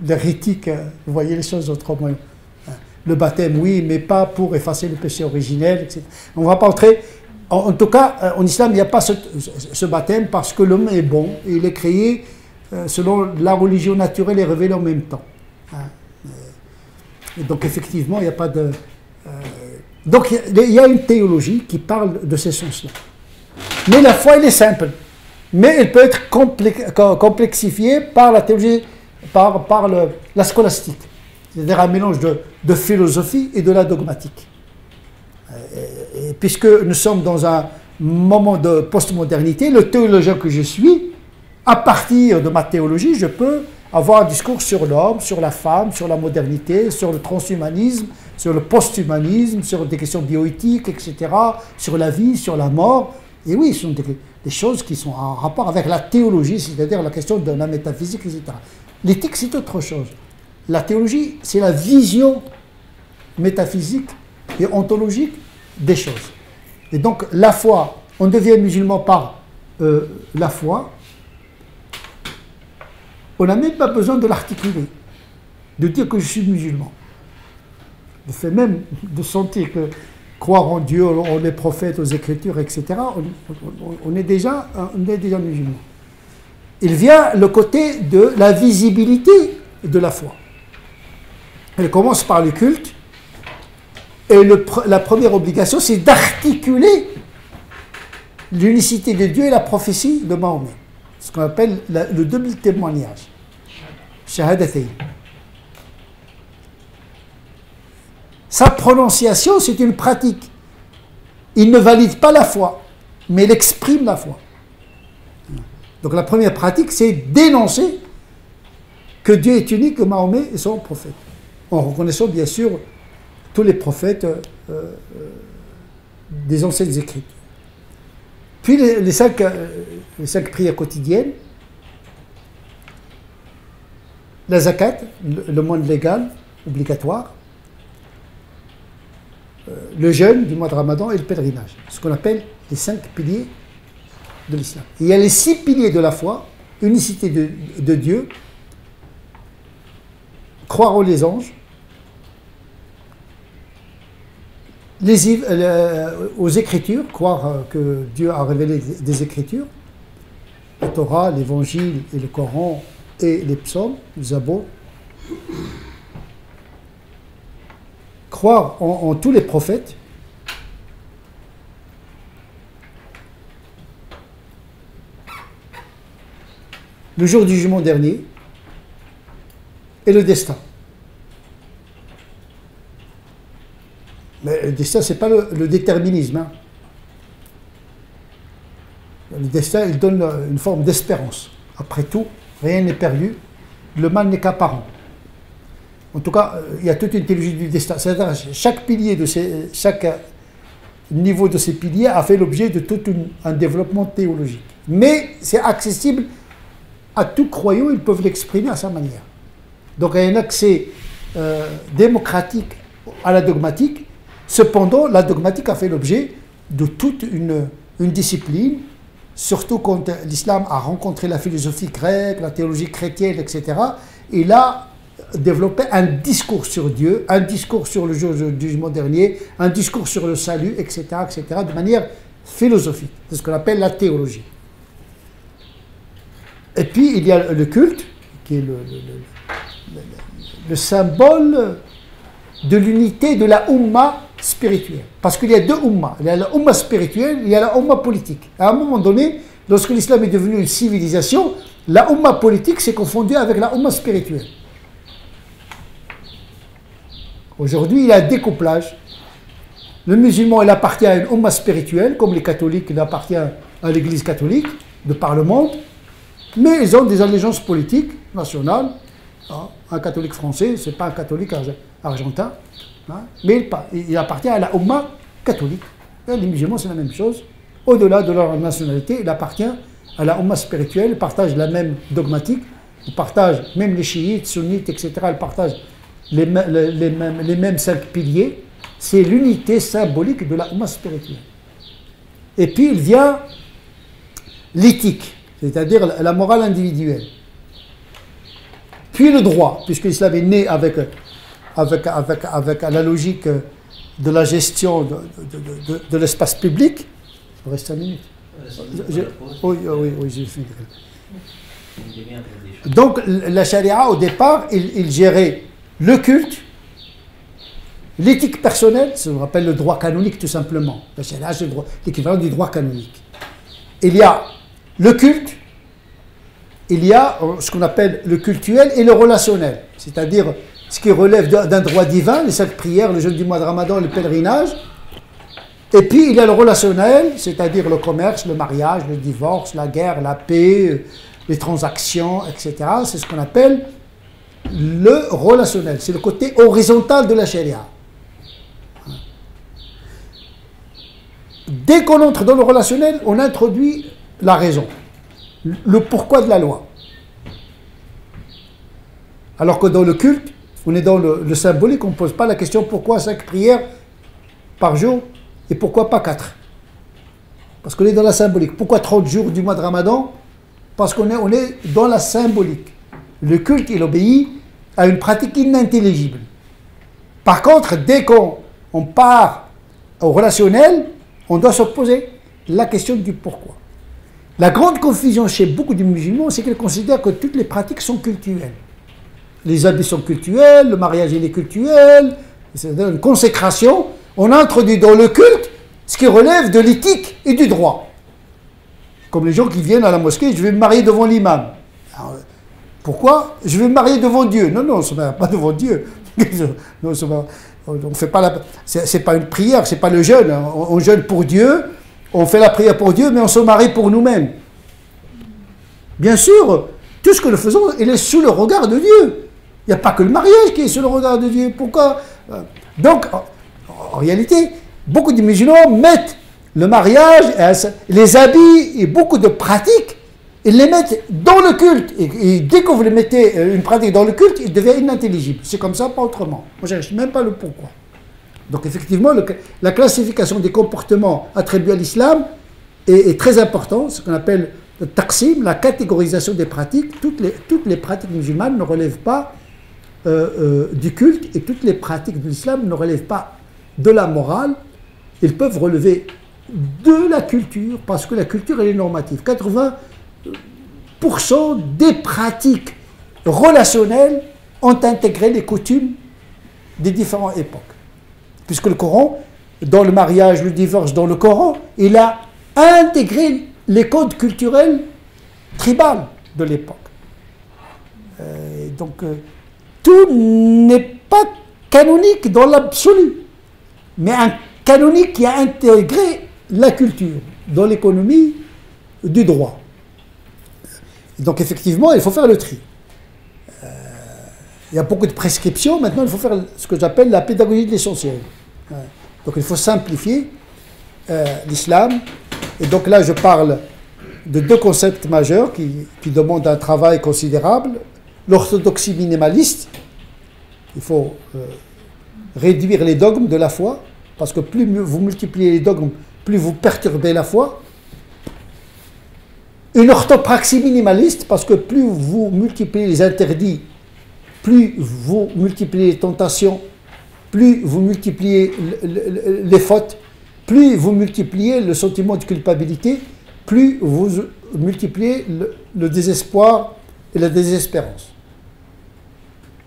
l'hérétique, vous voyez les choses autrement. Le baptême, oui, mais pas pour effacer le péché originel, etc. On ne va pas entrer. En tout cas, en islam, il n'y a pas ce baptême parce que l'homme est bon et il est créé selon la religion naturelle et révélée en même temps. Et donc, effectivement, il n'y a pas de. Donc, il y a une théologie qui parle de ces sens-là. Mais la foi, elle est simple. Mais elle peut être complexifiée par la théologie, par la scolastique. C'est-à-dire un mélange de philosophie et de la dogmatique. Et puisque nous sommes dans un moment de postmodernité, le théologien que je suis, à partir de ma théologie, je peux avoir un discours sur l'homme, sur la femme, sur la modernité, sur le transhumanisme, sur le posthumanisme, sur des questions bioéthiques, etc., sur la vie, sur la mort. Et oui, ce sont des choses qui sont en rapport avec la théologie, c'est-à-dire la question de la métaphysique, etc. L'éthique, c'est autre chose. La théologie, c'est la vision métaphysique et ontologique des choses. Et donc, la foi, on devient musulman par la foi. On n'a même pas besoin de l'articuler, de dire que je suis musulman. Le fait même de sentir que croire en Dieu, en les prophètes, aux Écritures, etc., on est déjà musulman. Il vient le côté de la visibilité de la foi. Elle commence par le culte, et la première obligation, c'est d'articuler l'unicité de Dieu et la prophétie de Mahomet. Ce qu'on appelle le double témoignage. Shahadatayn. Sa prononciation, c'est une pratique. Il ne valide pas la foi, mais il exprime la foi. Donc la première pratique, c'est d'énoncer que Dieu est unique, que Mahomet est son prophète. En reconnaissant bien sûr tous les prophètes des anciennes écritures. Puis les cinq prières quotidiennes, la zakat, le moine légal, obligatoire, le jeûne du mois de Ramadan et le pèlerinage, ce qu'on appelle les 5 piliers de l'islam. Il y a les 6 piliers de la foi, unicité de Dieu, croire aux anges, aux Écritures, croire que Dieu a révélé des Écritures, la Torah, l'Évangile et le Coran et les psaumes, le Zabur, croire en tous les prophètes, le jour du jugement dernier et le destin. Mais le destin, ce n'est pas le déterminisme. Hein. Le destin, il donne une forme d'espérance. Après tout, rien n'est perdu, le mal n'est qu'apparent. En tout cas, il y a toute une théologie du destin. C'est-à-dire chaque niveau de ces piliers a fait l'objet de tout un développement théologique. Mais c'est accessible à tout croyant, ils peuvent l'exprimer à sa manière. Donc il y a un accès démocratique à la dogmatique. Cependant, la dogmatique a fait l'objet de toute une discipline, surtout quand l'islam a rencontré la philosophie grecque, la théologie chrétienne, etc. Il a développé un discours sur Dieu, un discours sur le jour du jugement dernier, un discours sur le salut, etc., de manière philosophique. C'est ce qu'on appelle la théologie. Et puis, il y a le culte, qui est le symbole de l'unité de la Ummah spirituelle. Parce qu'il y a deux Ummahs. Il y a la Ummah spirituelle, il y a la Ummah politique. À un moment donné, lorsque l'islam est devenu une civilisation, la Ummah politique s'est confondue avec la Ummah spirituelle. Aujourd'hui, il y a un découplage. Le musulman, il appartient à une Ummah spirituelle, comme les catholiques, il appartient à l'église catholique, de par le monde. Mais ils ont des allégeances politiques nationales. Un catholique français, ce n'est pas un catholique argentin. Mais il appartient à la Ummah catholique. Et les musulmans, c'est la même chose. Au-delà de leur nationalité, il appartient à la Ummah spirituelle. Ils partagent la même dogmatique. Ils partagent, même les chiites, sunnites, etc., ils partagent les mêmes 5 piliers, c'est l'unité symbolique de la Ummah spirituelle. Et puis il vient l'éthique, c'est-à-dire la morale individuelle. Puis le droit, puisque l'islam est né avec la logique de la gestion de l'espace public. Il reste 5 minutes. Oui, j'ai fini. Donc la charia au départ, il gérait le culte, l'éthique personnelle, ça on appelle le droit canonique tout simplement. La charia, c'est l'équivalent du droit canonique. Il y a le culte, il y a ce qu'on appelle le cultuel et le relationnel, c'est-à-dire ce qui relève d'un droit divin, les 5 prières, le jeûne du mois de Ramadan, le pèlerinage. Et puis il y a le relationnel, c'est-à-dire le commerce, le mariage, le divorce, la guerre, la paix, les transactions, etc. C'est ce qu'on appelle le relationnel. C'est le côté horizontal de la charia. Dès qu'on entre dans le relationnel, on introduit la raison, le pourquoi de la loi. Alors que dans le culte, on est dans le symbolique, on ne pose pas la question pourquoi 5 prières par jour et pourquoi pas 4. Parce qu'on est dans la symbolique. Pourquoi 30 jours du mois de Ramadan? Parce qu'on est dans la symbolique. Le culte, il obéit à une pratique inintelligible. Par contre, dès qu'on part au relationnel, on doit se poser la question du pourquoi. La grande confusion chez beaucoup de musulmans, c'est qu'ils considèrent que toutes les pratiques sont cultuelles. Les habits sont cultuels, le mariage il est cultuel, c'est une consécration. On introduit dans le culte ce qui relève de l'éthique et du droit. Comme les gens qui viennent à la mosquée, je vais me marier devant l'imam. Pourquoi? Je vais me marier devant Dieu. Non, on ne se marie pas devant Dieu. Non, on fait pas c'est pas une prière, c'est pas le jeûne. On jeûne pour Dieu, on fait la prière pour Dieu, mais on se marie pour nous-mêmes. Bien sûr, tout ce que nous faisons, il est sous le regard de Dieu. Il n'y a pas que le mariage qui est sous le regard de Dieu. Pourquoi? Donc, en réalité, beaucoup de musulmans mettent le mariage, les habits et beaucoup de pratiques, ils les mettent dans le culte. Et dès que vous les mettez une pratique dans le culte, il devient inintelligible. C'est comme ça, pas autrement. Moi, je ne cherche même pas le pourquoi. Donc, effectivement, la classification des comportements attribués à l'islam est très importante, ce qu'on appelle le taqsim, la catégorisation des pratiques. Toutes les pratiques musulmanes ne relèvent pas du culte et toutes les pratiques de l'islam ne relèvent pas de la morale. Ils peuvent relever de la culture, parce que la culture elle est normative. 80% des pratiques relationnelles ont intégré les coutumes des différentes époques. Puisque le Coran, dans le mariage, le divorce, dans le Coran, il a intégré les codes culturels tribaux de l'époque. Donc, tout n'est pas canonique dans l'absolu, mais un canonique qui a intégré la culture dans l'économie du droit. Donc effectivement, il faut faire le tri. Il y a beaucoup de prescriptions, maintenant il faut faire ce que j'appelle la pédagogie de l'essentiel. Donc il faut simplifier l'islam. Et donc là je parle de 2 concepts majeurs qui demandent un travail considérable. L'orthodoxie minimaliste, il faut réduire les dogmes de la foi, parce que plus vous multipliez les dogmes, plus vous perturbez la foi. Une orthopraxie minimaliste, parce que plus vous multipliez les interdits, plus vous multipliez les tentations, plus vous multipliez les fautes, plus vous multipliez le sentiment de culpabilité, plus vous multipliez le désespoir et la désespérance.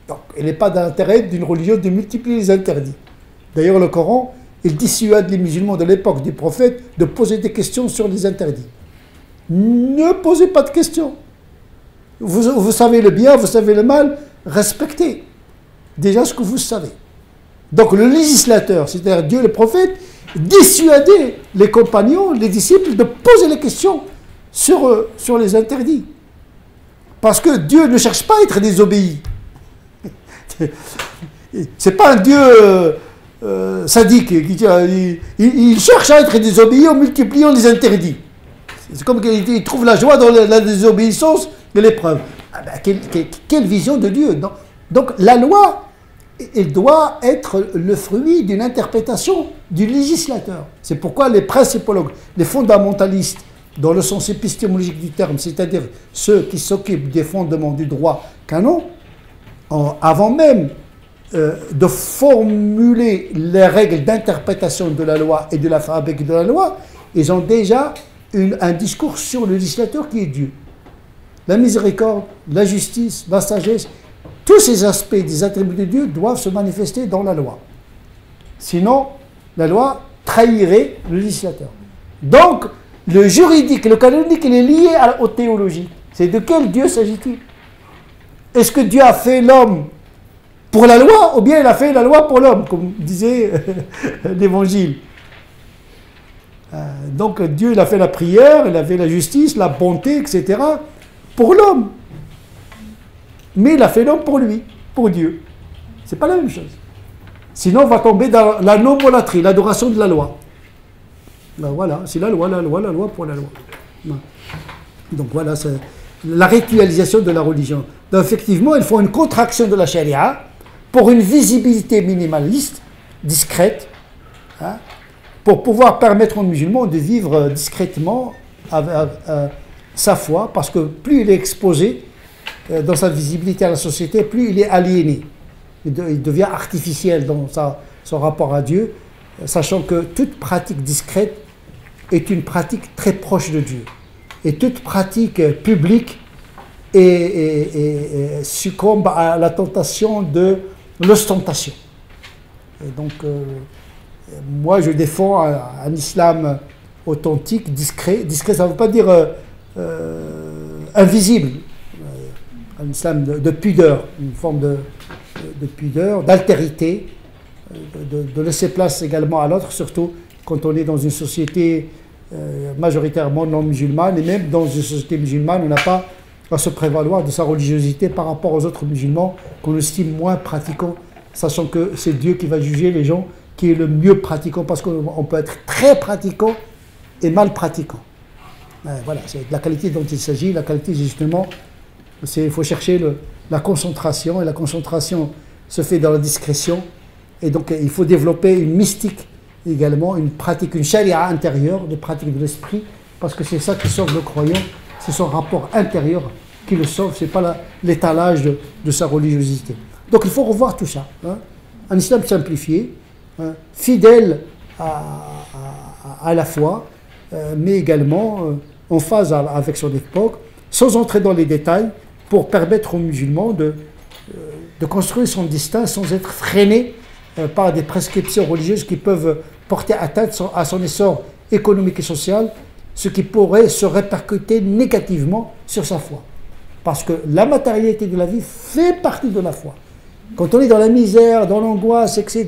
Donc, il n'est pas d'intérêt d'une religion de multiplier les interdits. D'ailleurs, le Coran, il dissuade les musulmans de l'époque du prophète de poser des questions sur les interdits. Ne posez pas de questions. Vous savez le bien, vous savez le mal, respectez déjà ce que vous savez. Donc le législateur, c'est-à-dire Dieu le prophète, dissuadait les compagnons, les disciples de poser les questions sur les interdits. Parce que Dieu ne cherche pas à être désobéi. C'est pas un Dieu sadique. Il cherche à être désobéi en multipliant les interdits. C'est comme qu'il trouve la joie dans la désobéissance de l'épreuve. Ah ben, quelle vision de Dieu. Donc la loi il doit être le fruit d'une interprétation du législateur. C'est pourquoi les principologues, les fondamentalistes, dans le sens épistémologique du terme, c'est-à-dire ceux qui s'occupent des fondements du droit canon, avant même de formuler les règles d'interprétation de la loi et de la fabrique de la loi, ils ont déjà un discours sur le législateur qui est Dieu. La miséricorde, la justice, la sagesse, tous ces aspects des attributs de Dieu doivent se manifester dans la loi. Sinon, la loi trahirait le législateur. Donc, le juridique, le canonique, il est lié au théologique. C'est de quel Dieu s'agit-il? Est-ce que Dieu a fait l'homme pour la loi ou bien il a fait la loi pour l'homme, comme disait l'Évangile? Donc Dieu, il a fait la prière, il a fait la justice, la bonté, etc. pour l'homme. Mais il a fait l'homme pour lui, pour Dieu. C'est pas la même chose. Sinon, on va tomber dans la nomolatrie, l'adoration de la loi. Ben voilà, c'est la loi pour la loi. Donc voilà, c'est la ritualisation de la religion. Donc effectivement, il faut une contraction de la charia pour une visibilité minimaliste, discrète, hein, pour pouvoir permettre aux musulmans de vivre discrètement avec sa foi, parce que plus il est exposé dans sa visibilité à la société, plus il est aliéné. Il devient artificiel dans son rapport à Dieu, sachant que toute pratique discrète est une pratique très proche de Dieu. Et toute pratique publique succombe à la tentation de l'ostentation. Et donc, moi, je défends un islam authentique, discret. Discret, ça ne veut pas dire invisible. Un islam de pudeur, une forme de pudeur, d'altérité, de laisser place également à l'autre, surtout quand on est dans une société majoritairement non musulmane, et même dans une société musulmane, on n'a pas à se prévaloir de sa religiosité par rapport aux autres musulmans qu'on estime moins pratiquants, sachant que c'est Dieu qui va juger les gens qui est le mieux pratiquant, parce qu'on peut être très pratiquant et mal pratiquant. Voilà, c'est de la qualité dont il s'agit. La qualité, justement, il faut chercher la concentration, et la concentration se fait dans la discrétion, et donc il faut développer une mystique également, une pratique, une charia intérieure, de pratique de l'esprit, parce que c'est ça qui sauve le croyant, c'est son rapport intérieur qui le sauve, c'est pas l'étalage de sa religiosité. Donc il faut revoir tout ça, hein. Un islam simplifié, hein, fidèle à la foi, mais également en phase avec son époque, sans entrer dans les détails, pour permettre aux musulmans de construire son destin sans être freiné par des prescriptions religieuses qui peuvent porter atteinte à son essor économique et social, ce qui pourrait se répercuter négativement sur sa foi. Parce que la matérialité de la vie fait partie de la foi. Quand on est dans la misère, dans l'angoisse, etc.,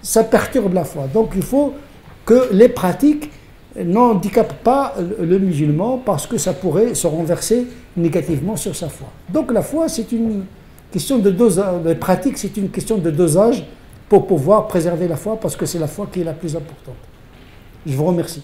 ça perturbe la foi. Donc il faut que les pratiques n'handicapent pas le musulman, parce que ça pourrait se renverser négativement sur sa foi. Donc la foi, c'est une question de dosage. Les pratiques, c'est une question de dosage pour pouvoir préserver la foi, parce que c'est la foi qui est la plus importante. Je vous remercie.